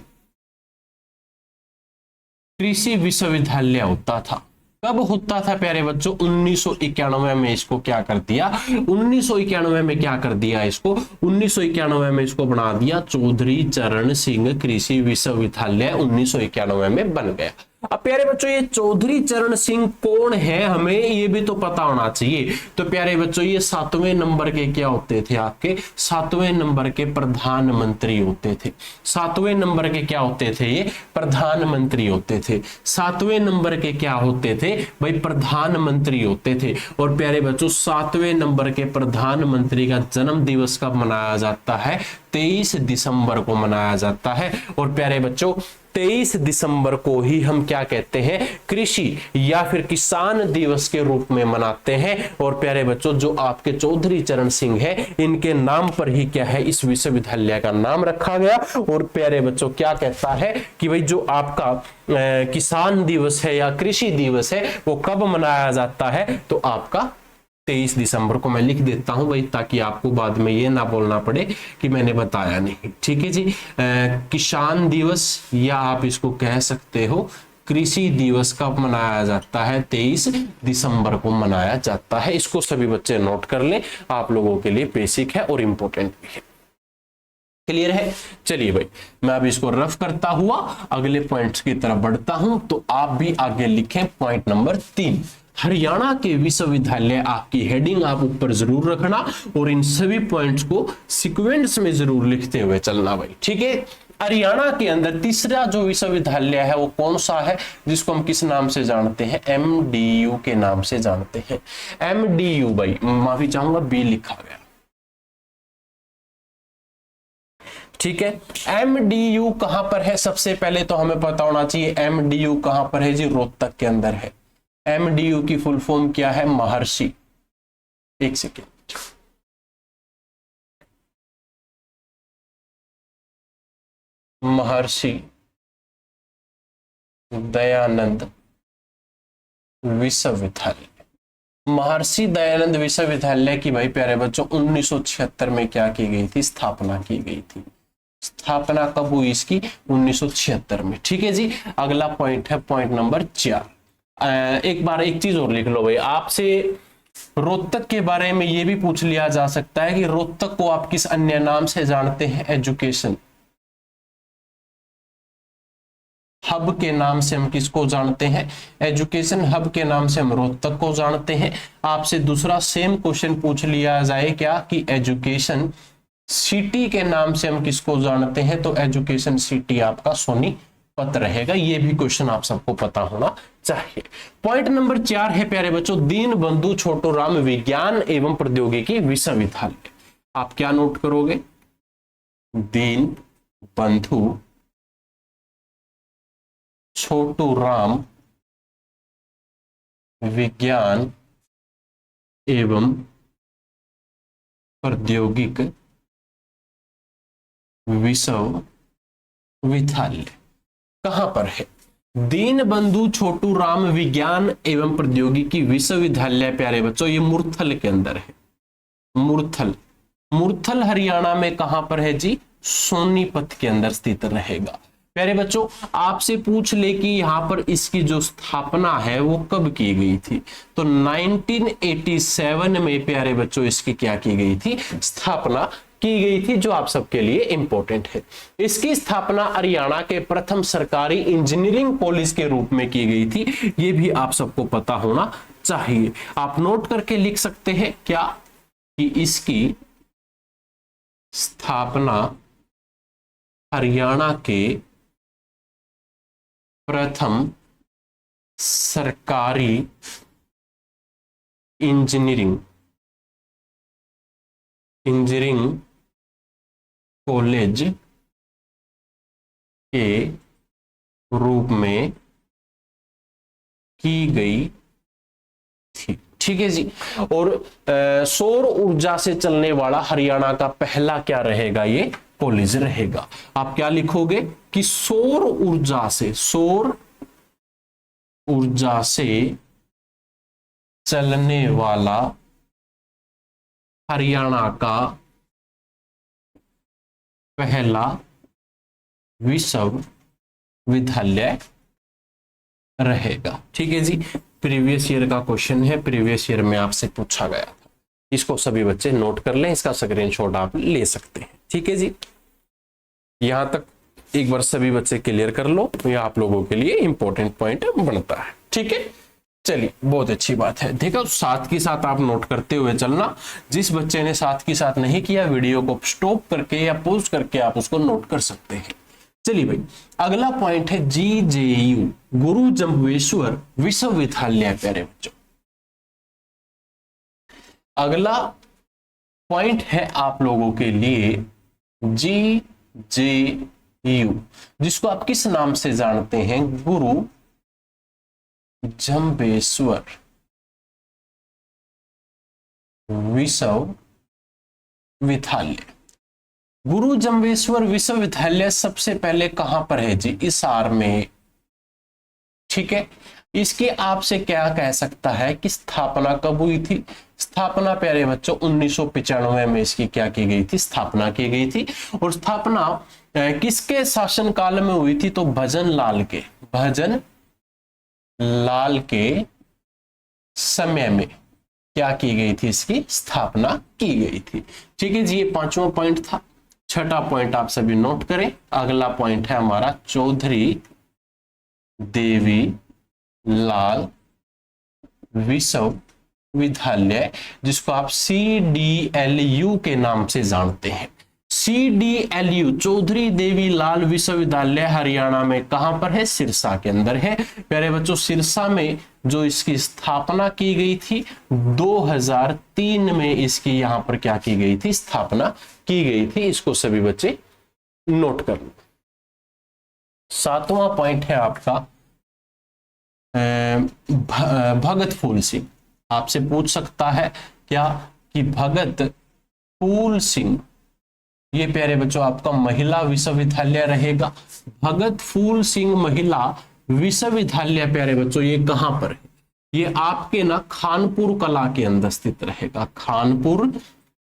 A: कृषि विश्वविद्यालय होता था। कब होता था प्यारे बच्चों? 1991 में इसको क्या कर दिया, 1991 में क्या कर दिया इसको, 1991 में इसको बना दिया चौधरी चरण सिंह कृषि विश्वविद्यालय, 1991 में बन गया। अब प्यारे बच्चों ये चौधरी चरण सिंह कौन है, हमें ये भी तो पता होना चाहिए। तो प्यारे बच्चों ये 7वें नंबर के क्या होते थे, आपके 7वें नंबर के प्रधानमंत्री होते थे। 7वें नंबर के क्या होते थे, ये प्रधानमंत्री होते थे। 7वें नंबर के क्या होते थे भाई, प्रधानमंत्री होते थे। और प्यारे बच्चों 7वें नंबर के प्रधानमंत्री का जन्म दिवस कब मनाया जाता है? 23 दिसंबर को मनाया जाता है। और प्यारे बच्चों 23 दिसंबर को ही हम क्या कहते हैं, कृषि या फिर किसान दिवस के रूप में मनाते हैं। और प्यारे बच्चों जो आपके चौधरी चरण सिंह है, इनके नाम पर ही क्या है, इस विश्वविद्यालय का नाम रखा गया। और प्यारे बच्चों क्या कहता है कि भाई जो आपका किसान दिवस है या कृषि दिवस है वो कब मनाया जाता है, तो आपका 23 दिसंबर को। मैं लिख देता हूं भाई, ताकि आपको बाद में ये ना बोलना पड़े कि मैंने बताया नहीं। ठीक है जी, किसान दिवस या आप इसको कह सकते हो कृषि दिवस कब मनाया जाता है? 23 दिसंबर को मनाया जाता है। इसको सभी बच्चे नोट कर लें, आप लोगों के लिए बेसिक है और इंपॉर्टेंट भी है। क्लियर है? चलिए भाई मैं अब इसको रफ करता हुआ अगले पॉइंट्स की तरफ बढ़ता हूं। तो आप भी आगे लिखें पॉइंट नंबर 3, हरियाणा के विश्वविद्यालय। आपकी हेडिंग आप ऊपर जरूर रखना और इन सभी पॉइंट्स को सीक्वेंस में जरूर लिखते हुए चलना भाई। ठीक है, हरियाणा के अंदर तीसरा जो विश्वविद्यालय है वो कौन सा है, जिसको हम किस नाम से जानते हैं? MDU के नाम से जानते हैं। MDU भाई, माफी चाहूंगा बी लिखा गया। ठीक है, MDU कहां पर है? सबसे पहले तो हमें पता होना चाहिए MDU कहां पर है जी? रोहतक के अंदर है। MDU की फुल फॉर्म क्या है? महर्षि, एक सेकेंड, महर्षि दयानंद विश्वविद्यालय। महर्षि दयानंद विश्वविद्यालय की भाई प्यारे बच्चों 1976 में क्या की गई थी? स्थापना की गई थी। स्थापना कब हुई इसकी? 1976 में। ठीक है जी, अगला पॉइंट है पॉइंट नंबर 4। एक बार एक चीज और लिख लो भाई, आपसे रोहतक के बारे में ये भी पूछ लिया जा सकता है कि रोहतक को आप किस अन्य नाम से जानते हैं? एजुकेशन हब के नाम से हम किसको जानते हैं? एजुकेशन हब के नाम से हम रोहतक को जानते हैं। आपसे दूसरा सेम क्वेश्चन पूछ लिया जाए क्या कि एजुकेशन सिटी के नाम से हम किसको जानते हैं? तो एजुकेशन सिटी आपका सोनीपत रहेगा। ये भी क्वेश्चन आप सबको पता होना चाहिए। पॉइंट नंबर 4 है प्यारे बच्चों, दीन बंधु छोटूराम विज्ञान एवं प्रौद्योगिकी विश्वविद्यालय। आप क्या नोट करोगे? दीन बंधु छोटू राम विज्ञान एवं प्रौद्योगिक विश्वविद्यालय कहां पर है? दीन बंधु छोटू राम विज्ञान एवं प्रौद्योगिकी विश्वविद्यालय प्यारे बच्चों ये मुरथल के अंदर है। मुरथल, मुरथल हरियाणा में कहां पर है जी? सोनीपत के अंदर स्थित रहेगा। प्यारे बच्चों आपसे पूछ ले कि यहां पर इसकी जो स्थापना है वो कब की गई थी, तो 1987 में प्यारे बच्चों इसकी क्या की गई थी? स्थापना की गई थी, जो आप सबके लिए इंपॉर्टेंट है। इसकी स्थापना हरियाणा के प्रथम सरकारी इंजीनियरिंग कॉलेज के रूप में की गई थी, ये भी आप सबको पता होना चाहिए। आप नोट करके लिख सकते हैं क्या कि इसकी स्थापना हरियाणा के प्रथम सरकारी इंजीनियरिंग कॉलेज के रूप में की गई थी। ठीक है जी। और सौर ऊर्जा से चलने वाला हरियाणा का पहला क्या रहेगा? ये कॉलेज रहेगा। आप क्या लिखोगे कि सौर ऊर्जा से चलने वाला हरियाणा का पहला विश्वविद्यालय रहेगा। ठीक है जी। प्रीवियस ईयर का क्वेश्चन है, प्रीवियस ईयर में आपसे पूछा गया था, इसको सभी बच्चे नोट कर लें, इसका स्क्रीनशॉट आप ले सकते हैं। ठीक है जी। यहां तक एक बार सभी बच्चे क्लियर कर लो, ये आप लोगों के लिए इंपॉर्टेंट पॉइंट बनता है। ठीक है, चलिए बहुत अच्छी बात है। देखो साथ के साथ आप नोट करते हुए चलना। जिस बच्चे ने साथ के साथ नहीं किया, वीडियो को स्टॉप करके या पॉज करके आप उसको नोट कर सकते हैं। चलिए भाई, अगला पॉइंट है GJU, गुरु जम्बेश्वर विश्वविद्यालय। प्यारे बच्चों अगला पॉइंट है आप लोगों के लिए GJU, जिसको आप किस नाम से जानते हैं? गुरु जम्बेश्वर विश्वविद्यालय। गुरु जम्बेश्वर विश्वविद्यालय सबसे पहले कहां पर है जी? हिसार में। ठीक है, इसके आपसे क्या कह सकता है कि स्थापना कब हुई थी? स्थापना प्यारे बच्चों 1995 में इसकी क्या की गई थी? स्थापना की गई थी। और स्थापना किसके शासनकाल में हुई थी? तो भजन लाल के समय में क्या की गई थी? इसकी स्थापना की गई थी। ठीक है जी, ये पांचवा पॉइंट था। छठा पॉइंट आप सभी नोट करें। अगला पॉइंट है हमारा चौधरी देवी लाल विश्वविद्यालय, जिसको आप CDLU के नाम से जानते हैं। CDLU चौधरी देवी लाल विश्वविद्यालय हरियाणा में कहां पर है? सिरसा के अंदर है। प्यारे बच्चों सिरसा में जो इसकी स्थापना की गई थी 2003 में इसकी यहां पर क्या की गई थी? स्थापना की गई थी। इसको सभी बच्चे नोट कर लो। सातवां पॉइंट है आपका भगत फूल सिंह। आपसे पूछ सकता है क्या कि भगत फूल सिंह, ये प्यारे बच्चों आपका महिला विश्वविद्यालय रहेगा। भगत फूल सिंह महिला विश्वविद्यालय प्यारे बच्चों ये कहां पर है? ये आपके ना खानपुर कला के अंदर स्थित रहेगा। खानपुर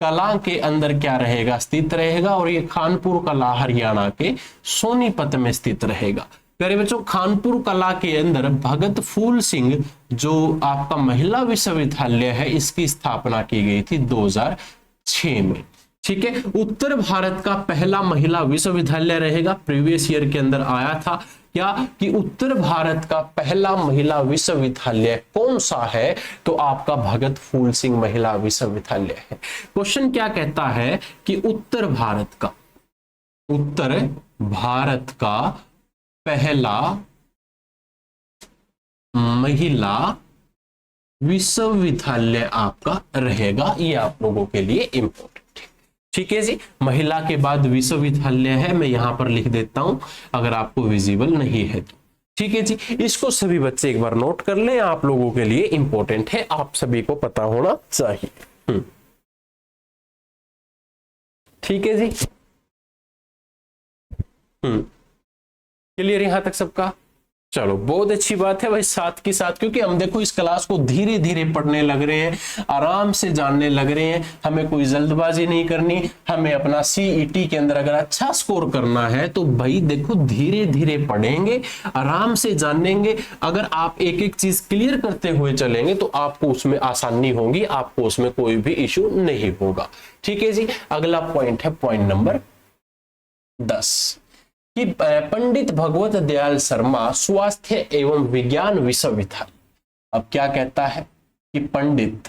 A: कला के अंदर क्या रहेगा? स्थित रहेगा। और ये खानपुर कला हरियाणा के सोनीपत में स्थित रहेगा। प्यारे बच्चों खानपुर कला के अंदर भगत फूल सिंह जो आपका महिला विश्वविद्यालय है, इसकी स्थापना की गई थी 2006 में। ठीक है, उत्तर भारत का पहला महिला विश्वविद्यालय रहेगा। प्रीवियस ईयर के अंदर आया था क्या कि उत्तर भारत का पहला महिला विश्वविद्यालय कौन सा है? तो आपका भगत फूल सिंह महिला विश्वविद्यालय है। क्वेश्चन क्या कहता है कि उत्तर भारत का पहला महिला विश्वविद्यालय आपका रहेगा। ये आप लोगों के लिए इंपॉर्टेंट है। ठीक है जी, महिला के बाद विश्वविद्यालय है, मैं यहां पर लिख देता हूं अगर आपको विजिबल नहीं है तो। ठीक है जी, इसको सभी बच्चे एक बार नोट कर लें, आप लोगों के लिए इंपॉर्टेंट है, आप सभी को पता होना चाहिए। ठीक है जी, क्लियर यहां तक सबका? चलो बहुत अच्छी बात है भाई। साथ के साथ क्योंकि हम देखो इस क्लास को धीरे धीरे पढ़ने लग रहे हैं, आराम से जानने लग रहे हैं, हमें कोई जल्दबाजी नहीं करनी, हमें अपना सीईटी के अंदर अगर अच्छा स्कोर करना है तो भाई देखो धीरे धीरे पढ़ेंगे, आराम से जानेंगे। अगर आप एक एक चीज क्लियर करते हुए चलेंगे तो आपको उसमें आसानी होगी, आपको उसमें कोई भी इश्यू नहीं होगा। ठीक है जी, अगला पॉइंट है पॉइंट नंबर 10 कि पंडित भगवत दयाल शर्मा स्वास्थ्य एवं विज्ञान विश्वविद्यालय। अब क्या कहता है कि पंडित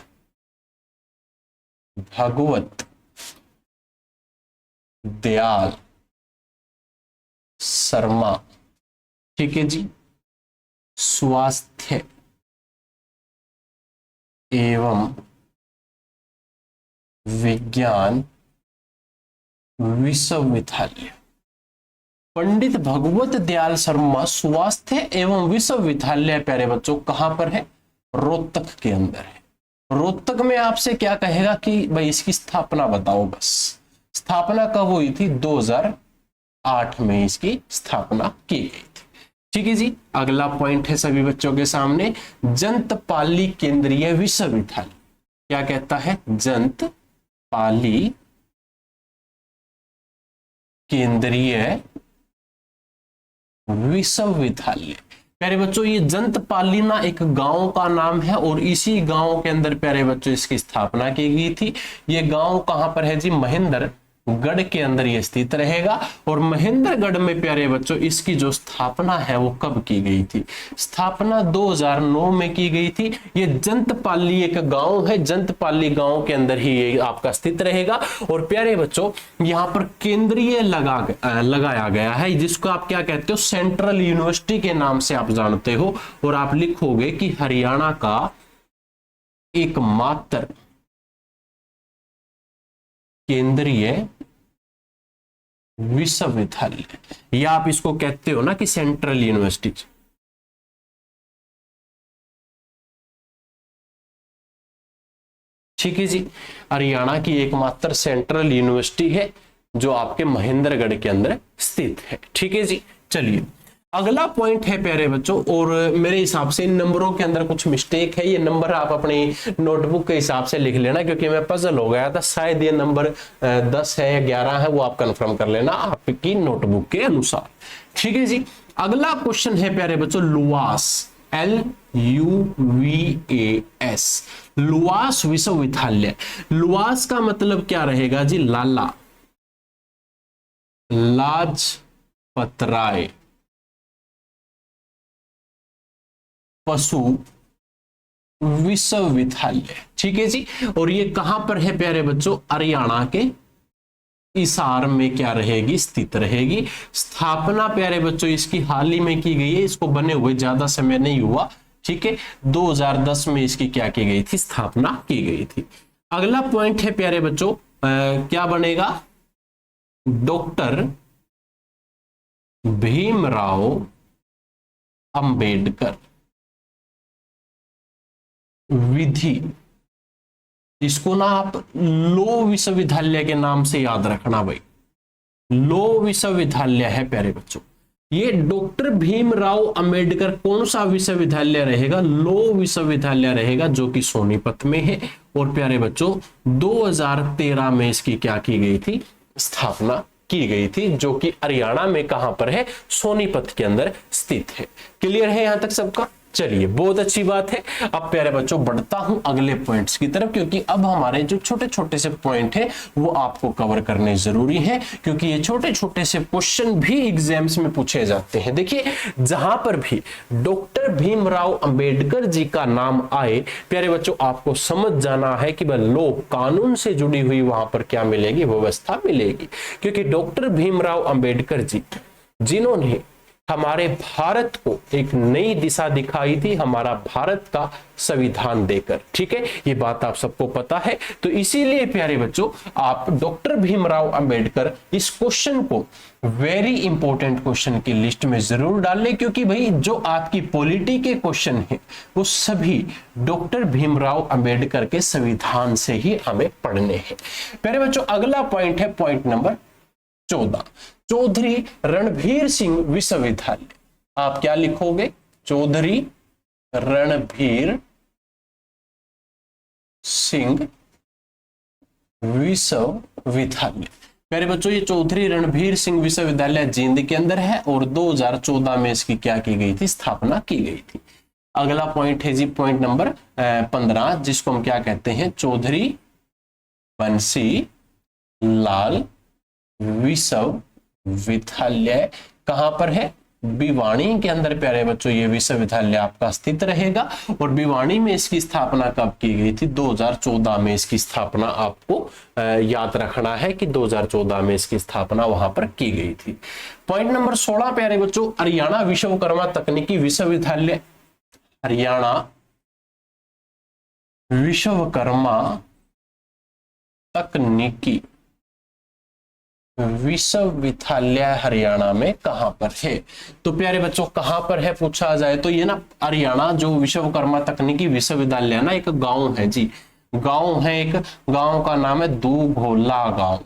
A: भगवत दयाल शर्मा, ठीक है जी, स्वास्थ्य एवं विज्ञान विश्वविद्यालय। पंडित भगवत दयाल शर्मा स्वास्थ्य एवं विश्वविद्यालय प्यारे बच्चों कहां पर है? रोहतक के अंदर है। रोहतक में आपसे क्या कहेगा कि भाई इसकी स्थापना बताओ, बस स्थापना कब हुई थी? 2008 में इसकी स्थापना की गई थी। ठीक है जी, अगला पॉइंट है सभी बच्चों के सामने, जंतपाली केंद्रीय विश्वविद्यालय। क्या कहता है? जंतपाली केंद्रीय विश्वविद्यालय। प्यारे बच्चों ये जंतपाली ना एक गांव का नाम है और इसी गांव के अंदर प्यारे बच्चों इसकी स्थापना की गई थी। ये गांव कहां पर है जी? महेंद्रगढ़ के अंदर ये स्थित रहेगा। और महेंद्रगढ़ में प्यारे बच्चों इसकी जो स्थापना है वो कब की गई थी? स्थापना 2009 में की गई थी। ये जंतपाली एक गांव है, जंतपाली गांव के अंदर ही ये आपका स्थित रहेगा। और प्यारे बच्चों यहाँ पर केंद्रीय लगाया गया है, जिसको आप क्या कहते हो? सेंट्रल यूनिवर्सिटी के नाम से आप जानते हो। और आप लिखोगे कि हरियाणा का एकमात्र केंद्रीय विश्वविद्यालय, या आप इसको कहते हो ना कि सेंट्रल यूनिवर्सिटी। ठीक है जी, हरियाणा की एकमात्र सेंट्रल यूनिवर्सिटी है जो आपके महेंद्रगढ़ के अंदर स्थित है। ठीक है जी, चलिए अगला पॉइंट है प्यारे बच्चों, और मेरे हिसाब से इन नंबरों के अंदर कुछ मिस्टेक है। ये नंबर आप अपनी नोटबुक के हिसाब से लिख लेना, क्योंकि मैं पजल हो गया था, शायद ये नंबर 10 है या 11 है, वो आप कंफर्म कर लेना आपकी नोटबुक के अनुसार। ठीक है जी, अगला क्वेश्चन है प्यारे बच्चों लुवास, LUVAS, लुवास विश्वविद्यालय। लुवास का मतलब क्या रहेगा जी? लाला लाजपत राय पशु विश्वविद्यालय। ठीक है जी, और ये कहां पर है प्यारे बच्चों? हरियाणा के हिसार में क्या रहेगी? स्थित रहेगी। स्थापना प्यारे बच्चों इसकी हाल ही में की गई है, इसको बने हुए ज्यादा समय नहीं हुआ। ठीक है, 2010 में इसकी क्या की गई थी? स्थापना की गई थी। अगला पॉइंट है प्यारे बच्चों क्या बनेगा? डॉक्टर भीमराव अंबेडकर विधि। इसको ना आप लो विश्वविद्यालय के नाम से याद रखना भाई, लो विश्वविद्यालय है प्यारे बच्चों। ये डॉक्टर भीमराव अंबेडकर कौन सा विश्वविद्यालय रहेगा? लो विश्वविद्यालय रहेगा, जो कि सोनीपत में है। और प्यारे बच्चों 2013 में इसकी क्या की गई थी? स्थापना की गई थी, जो कि हरियाणा में कहां पर है? सोनीपत के अंदर स्थित है। क्लियर है यहां तक सबका? चलिए बहुत अच्छी बात है। अब प्यारे बच्चों बढ़ता हूं अगले पॉइंट्स की तरफ, क्योंकि अब हमारे जो छोटे छोटे से पॉइंट है वो आपको कवर करने जरूरी है, क्योंकि ये छोटे छोटे से क्वेश्चन भी एग्जाम्स में पूछे जाते हैं। देखिए जहां पर भी डॉक्टर भीमराव अंबेडकर जी का नाम आए प्यारे बच्चों, आपको समझ जाना है कि वह लोक कानून से जुड़ी हुई वहां पर क्या मिलेगी? व्यवस्था मिलेगी। क्योंकि डॉक्टर भीमराव अंबेडकर जी जिन्होंने हमारे भारत को एक नई दिशा दिखाई थी, हमारा भारत का संविधान देकर। ठीक है, ये बात आप सबको पता है। तो इसीलिए प्यारे बच्चों, आप डॉक्टर भीमराव अंबेडकर इस क्वेश्चन को वेरी इंपॉर्टेंट क्वेश्चन की लिस्ट में जरूर डाल लें, क्योंकि भाई जो आपकी पॉलिटी के क्वेश्चन है वो सभी डॉक्टर भीमराव अंबेडकर के संविधान से ही हमें पढ़ने हैं। प्यारे बच्चों, अगला पॉइंट है पॉइंट नंबर 14, चौधरी रणभीर सिंह विश्वविद्यालय। आप क्या लिखोगे? चौधरी रणभीर सिंह विश्वविद्यालय। प्यारे बच्चों, ये चौधरी रणभीर सिंह विश्वविद्यालय जींद के अंदर है और 2014 में इसकी क्या की गई थी? स्थापना की गई थी। अगला पॉइंट है जी पॉइंट नंबर 15, जिसको हम क्या कहते हैं? चौधरी बंसी लाल विश्वविद्यालय। कहां पर है? भिवानी के अंदर प्यारे बच्चों ये विश्वविद्यालय आपका स्थित रहेगा। और भिवानी में इसकी स्थापना कब की गई थी? 2014 में इसकी स्थापना आपको याद रखना है कि 2014 में इसकी स्थापना वहां पर की गई थी। पॉइंट नंबर 16 प्यारे बच्चों, हरियाणा विश्वकर्मा तकनीकी विश्वविद्यालय। हरियाणा विश्वकर्मा तकनीकी विश्वविद्यालय हरियाणा में कहां पर है? तो प्यारे बच्चों, कहां पर है पूछा जाए तो ये ना हरियाणा जो विश्वकर्मा तकनीकी विश्वविद्यालय ना एक गांव है जी, गांव है। एक गांव का नाम है दूघोला गांव।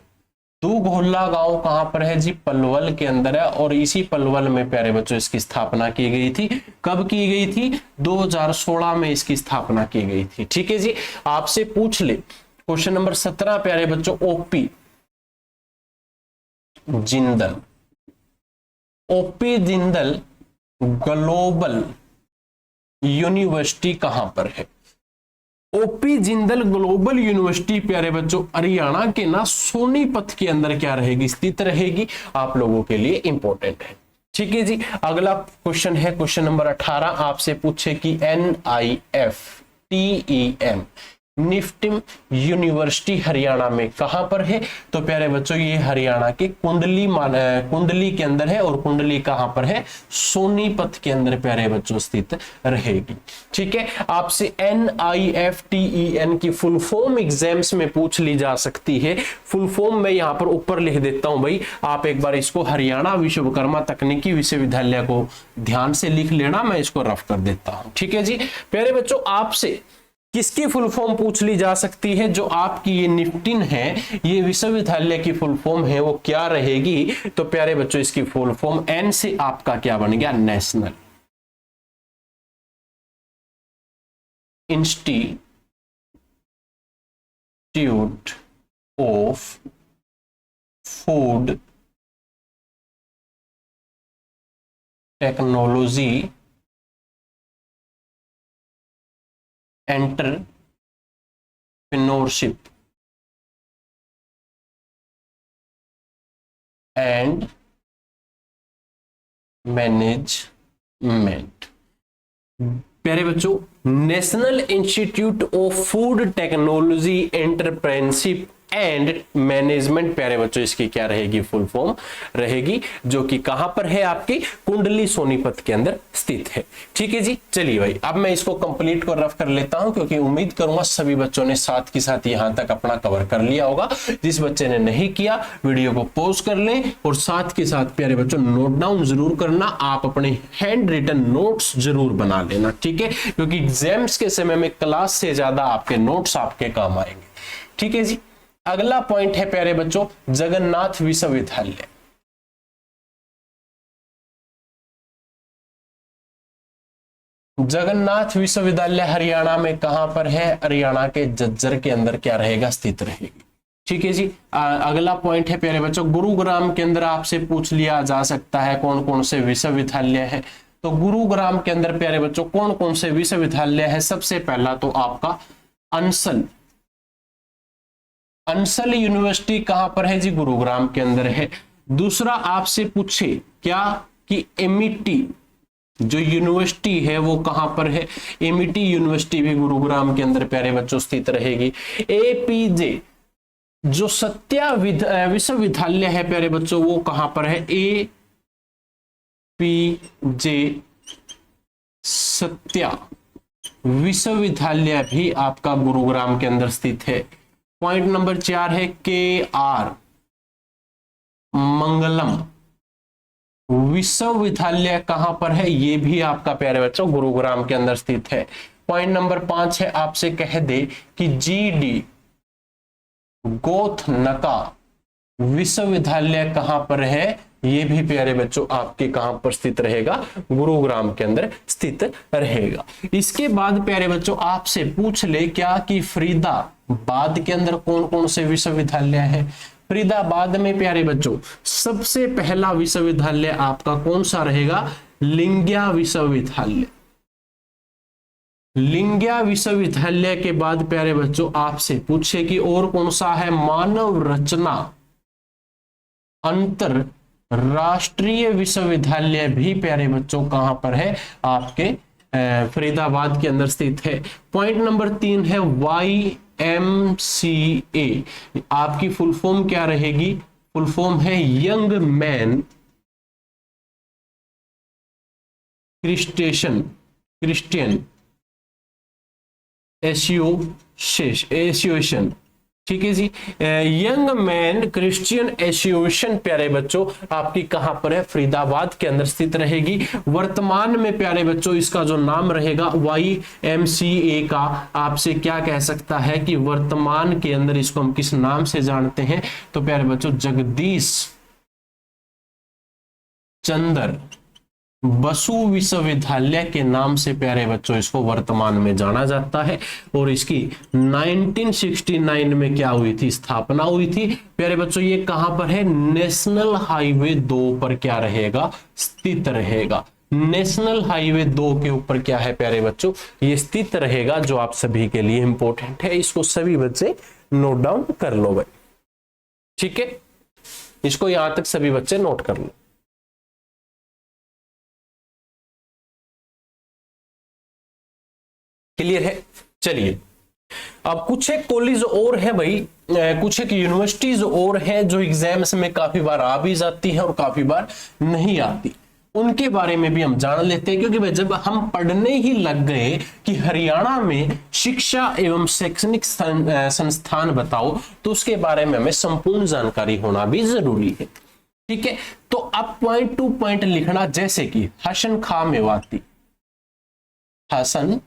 A: दूघोला गांव कहां पर है जी? पलवल के अंदर है। और इसी पलवल में प्यारे बच्चों इसकी स्थापना की गई थी। कब की गई थी? 2016 में इसकी स्थापना की गई थी। ठीक है जी, आपसे पूछ ले क्वेश्चन नंबर 17 प्यारे बच्चों, OP Jindal. OP Jindal global university कहां पर है? ओपी जिंदल ग्लोबल यूनिवर्सिटी प्यारे बच्चों हरियाणा के ना सोनीपत के अंदर क्या रहेगी? स्थित रहेगी। आप लोगों के लिए इंपॉर्टेंट है। ठीक है जी, अगला क्वेश्चन है क्वेश्चन नंबर 18, आपसे पूछे कि NIFTEM निफ्टिम यूनिवर्सिटी हरियाणा में कहां पर है? तो प्यारे बच्चों ये हरियाणा के कुंडली के अंदर है। और कुंडली कहां पर है? सोनीपत के अंदर प्यारे बच्चों स्थित रहेगी। ठीक है, आपसे NIFTEM की फुल फॉर्म एग्जाम्स में पूछ ली जा सकती है। फुल फॉर्म मैं यहां पर ऊपर लिख देता हूं भाई, आप एक बार इसको हरियाणा विश्वकर्मा तकनीकी विश्वविद्यालय को ध्यान से लिख लेना, मैं इसको रफ कर देता हूं। ठीक है जी, प्यारे बच्चों आपसे किसकी फुल फॉर्म पूछ ली जा सकती है? जो आपकी ये निफ्टिन है, ये विश्वविद्यालय की फुल फॉर्म है, वो क्या रहेगी? तो प्यारे बच्चों इसकी फुल फॉर्म N से आपका क्या बन गया? National institute of food technology entrepreneurship and management. प्यारे बच्चों, national institute of food technology entrepreneurship and management प्यारे बच्चों इसकी क्या रहेगी? फुल फॉर्म रहेगी, जो कि कहां पर है? आपकी कुंडली सोनीपत के अंदर स्थित है। ठीक है जी, चलिए भाई अब मैं इसको कंप्लीट को रफ कर लेता हूं, क्योंकि उम्मीद करूंगा सभी बच्चों ने साथ के साथ यहां तक अपना कवर कर लिया होगा। जिस बच्चे ने नहीं किया वीडियो को पॉज कर लें और साथ के साथ प्यारे बच्चों नोट डाउन जरूर करना। आप अपने हैंड रिटन नोट्स जरूर बना लेना। ठीक है, क्योंकि एग्जाम्स के समय में क्लास से ज्यादा आपके नोट्स आपके काम आएंगे। ठीक है जी, अगला पॉइंट है प्यारे बच्चों जगन्नाथ विश्वविद्यालय। जगन्नाथ विश्वविद्यालय हरियाणा में कहां पर है? हरियाणा के झज्जर के अंदर क्या रहेगा? स्थित रहेगी। ठीक है जी, अगला पॉइंट है प्यारे बच्चों गुरुग्राम के अंदर आपसे पूछ लिया जा सकता है कौन कौन से विश्वविद्यालय है। तो गुरुग्राम के अंदर प्यारे बच्चों कौन कौन से विश्वविद्यालय है? सबसे पहला तो आपका अंसल यूनिवर्सिटी कहां पर है जी? गुरुग्राम के अंदर है। दूसरा आपसे पूछे क्या कि एमिटी जो यूनिवर्सिटी है वो कहां पर है? एमिटी यूनिवर्सिटी भी गुरुग्राम के अंदर प्यारे बच्चों स्थित रहेगी। एपीजे जो सत्या विश्वविद्यालय है प्यारे बच्चों वो कहां पर है? पीजे सत्या विश्वविद्यालय भी आपका गुरुग्राम के अंदर स्थित है। पॉइंट नंबर 4 है KR मंगलम विश्वविद्यालय कहां पर है, ये भी आपका प्यारे बच्चों गुरुग्राम के अंदर स्थित है। पॉइंट नंबर 5 है, आपसे कह दे कि GD गोथनका विश्वविद्यालय कहां पर है, ये भी प्यारे बच्चों आपके कहां पर स्थित रहेगा, गुरुग्राम के अंदर स्थित रहेगा। इसके बाद प्यारे बच्चों आपसे पूछ ले क्या कि फरीदाबाद के अंदर कौन कौन से विश्वविद्यालय है। फरीदाबाद में प्यारे बच्चों सबसे पहला विश्वविद्यालय आपका कौन सा रहेगा, लिंगिया विश्वविद्यालय। लिंगिया विश्वविद्यालय के बाद प्यारे बच्चों आपसे पूछे कि और कौन सा है, मानव रचना अंतर राष्ट्रीय विश्वविद्यालय भी प्यारे बच्चों कहां पर है, आपके फरीदाबाद के अंदर स्थित है। पॉइंट नंबर 3 है YMCA, आपकी फुल फॉर्म क्या रहेगी, फुल फॉर्म है यंग मैन क्रिश्चियन एसोसिएशन, ठीक है जी। यंग मैन क्रिश्चियन एसोसिएशन प्यारे बच्चों आपकी कहां पर है, फरीदाबाद के अंदर स्थित रहेगी। वर्तमान में प्यारे बच्चों इसका जो नाम रहेगा YMCA का, आपसे क्या कह सकता है कि वर्तमान के अंदर इसको हम किस नाम से जानते हैं, तो प्यारे बच्चों जगदीश चंद्र बसु विश्वविद्यालय के नाम से प्यारे बच्चों इसको वर्तमान में जाना जाता है। और इसकी 1969 में क्या हुई थी, स्थापना हुई थी। प्यारे बच्चों ये कहां पर है, नेशनल हाईवे 2 पर क्या रहेगा, स्थित रहेगा। नेशनल हाईवे 2 के ऊपर क्या है प्यारे बच्चों, ये स्थित रहेगा, जो आप सभी के लिए इंपॉर्टेंट है। इसको सभी बच्चे नोट डाउन कर लो भाई, ठीक है, इसको यहां तक सभी बच्चे नोट कर लो। क्लियर है। चलिए अब कुछ एक कॉलेज और है भाई, कुछ एक यूनिवर्सिटीज और है जो एग्जाम्स में काफी बार आ भी जाती है और काफी बार नहीं आती, उनके बारे में भी हम जान लेते हैं। क्योंकि भाई जब हम पढ़ने ही लग गए कि हरियाणा में शिक्षा एवं शैक्षणिक संस्थान बताओ, तो उसके बारे में हमें संपूर्ण जानकारी होना भी जरूरी है, ठीक है। तो अब पॉइंट टू पॉइंट लिखना, जैसे कि हसन खां मेवाती, हसन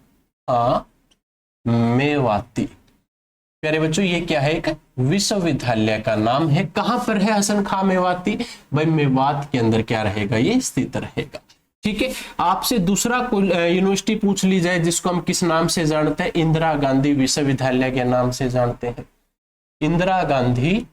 A: मेवाती प्यारे बच्चों ये क्या है, एक विश्वविद्यालय का नाम है। कहां पर है हसन खां मेवाती, भाई मेवात के अंदर क्या रहेगा, ये स्थित रहेगा, ठीक है। आपसे दूसरा यूनिवर्सिटी पूछ ली जाए जिसको हम किस नाम से जानते हैं, इंदिरा गांधी विश्वविद्यालय के नाम से जानते हैं। इंदिरा गांधी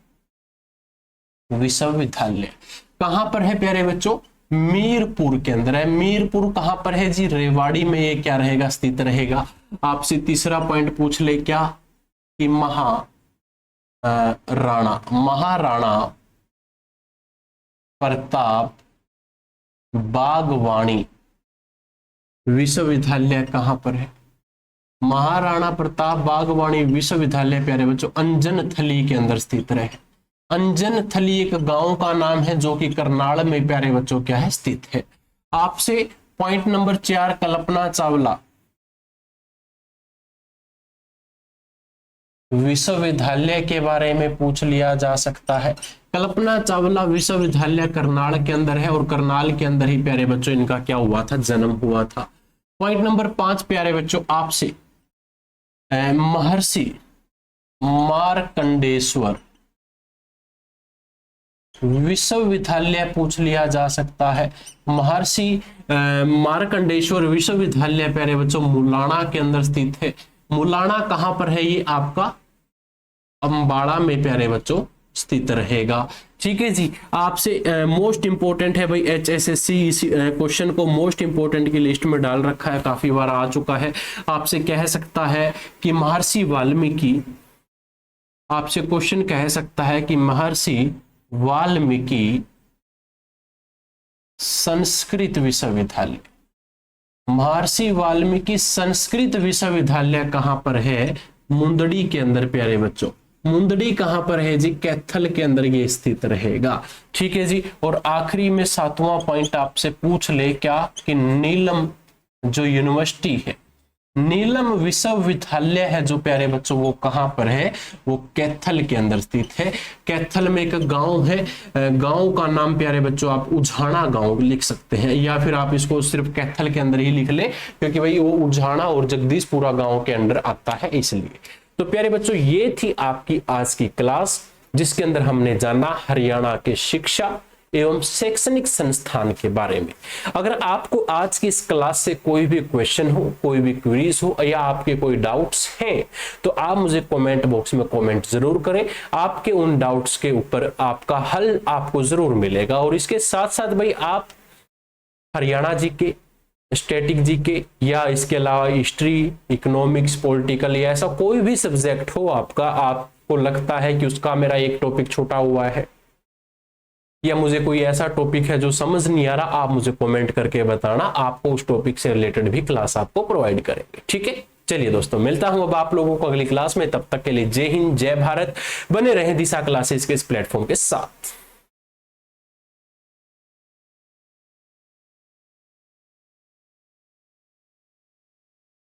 A: विश्वविद्यालय कहां पर है प्यारे बच्चों, मीरपुर के अंदर है। मीरपुर कहां पर है जी, रेवाड़ी में ये क्या रहेगा, स्थित रहेगा। आपसे तीसरा पॉइंट पूछ ले क्या कि महाराणा प्रताप बागवानी विश्वविद्यालय कहां पर है, महाराणा प्रताप बागवानी विश्वविद्यालय प्यारे बच्चों अंजनथली के अंदर स्थित रहे। अंजनथली एक गांव का नाम है जो कि करनाल में प्यारे बच्चों क्या है, स्थित है। आपसे पॉइंट नंबर 4 कल्पना चावला विश्वविद्यालय के बारे में पूछ लिया जा सकता है। कल्पना चावला विश्वविद्यालय करनाल के अंदर है और करनाल के अंदर ही प्यारे बच्चों इनका क्या हुआ था, जन्म हुआ था। पॉइंट नंबर 5 प्यारे बच्चों आपसे महर्षि मार्कंडेश्वर विश्वविद्यालय पूछ लिया जा सकता है। महर्षि मार्कंडेश्वर विश्वविद्यालय प्यारे बच्चों मुलाना के अंदर स्थित है। मुलाना कहां पर है, ये आपका अंबाड़ा में प्यारे बच्चों स्थित रहेगा, ठीक है जी। आपसे मोस्ट इंपोर्टेंट है भाई, HSSC इस क्वेश्चन को मोस्ट इंपोर्टेंट की लिस्ट में डाल रखा है, काफी बार आ चुका है। आपसे कह सकता है कि महर्षि वाल्मीकि, आपसे क्वेश्चन कह सकता है कि महर्षि वाल्मीकि संस्कृत विश्वविद्यालय, महर्षि वाल्मीकि संस्कृत विश्वविद्यालय कहां पर है, मुंदड़ी के अंदर प्यारे बच्चों मुंदड़ी कहां पर है जी? कैथल के अंदर ये स्थित रहेगा। ठीक है जी। और आखिरी में 7वां पॉइंट आपसे पूछ ले क्या कि नीलम जो यूनिवर्सिटी है, नीलम विश्वविद्यालय है जो प्यारे बच्चों, वो कहां पर है? वो कैथल के अंदर स्थित है। कैथल में एक गांव है, गांव का नाम प्यारे बच्चों आप उझाना गांव लिख सकते हैं, या फिर आप इसको सिर्फ कैथल के अंदर ही लिख ले, क्योंकि भाई वो उझाना और जगदीशपुरा गांव के अंदर आता है इसलिए। तो प्यारे बच्चों ये थी आपकी आज की क्लास, जिसके अंदर हमने जाना हरियाणा के शिक्षा एवं शैक्षणिक संस्थान के बारे में। अगर आपको आज की इस क्लास से कोई भी क्वेश्चन हो, कोई भी क्वेरीज हो, या आपके कोई डाउट्स हैं, तो आप मुझे कमेंट बॉक्स में कमेंट जरूर करें। आपके उन डाउट्स के ऊपर आपका हल आपको जरूर मिलेगा। और इसके साथ साथ भाई आप हरियाणा जी के, स्टैटिक जी के, या इसके अलावा हिस्ट्री, इकोनॉमिक्स, पॉलिटिकल, या ऐसा कोई भी सब्जेक्ट हो आपका, आपको लगता है कि उसका मेरा एक टॉपिक छूटा हुआ है, या मुझे कोई ऐसा टॉपिक है जो समझ नहीं आ रहा, आप मुझे कमेंट करके बताना, आपको उस टॉपिक से रिलेटेड भी क्लास आपको प्रोवाइड करेंगे। ठीक है, चलिए दोस्तों, मिलता हूं अब आप लोगों को अगली क्लास में। तब तक के लिए जय हिंद, जय भारत। बने रहें दिशा क्लासेस के इस प्लेटफॉर्म के साथ।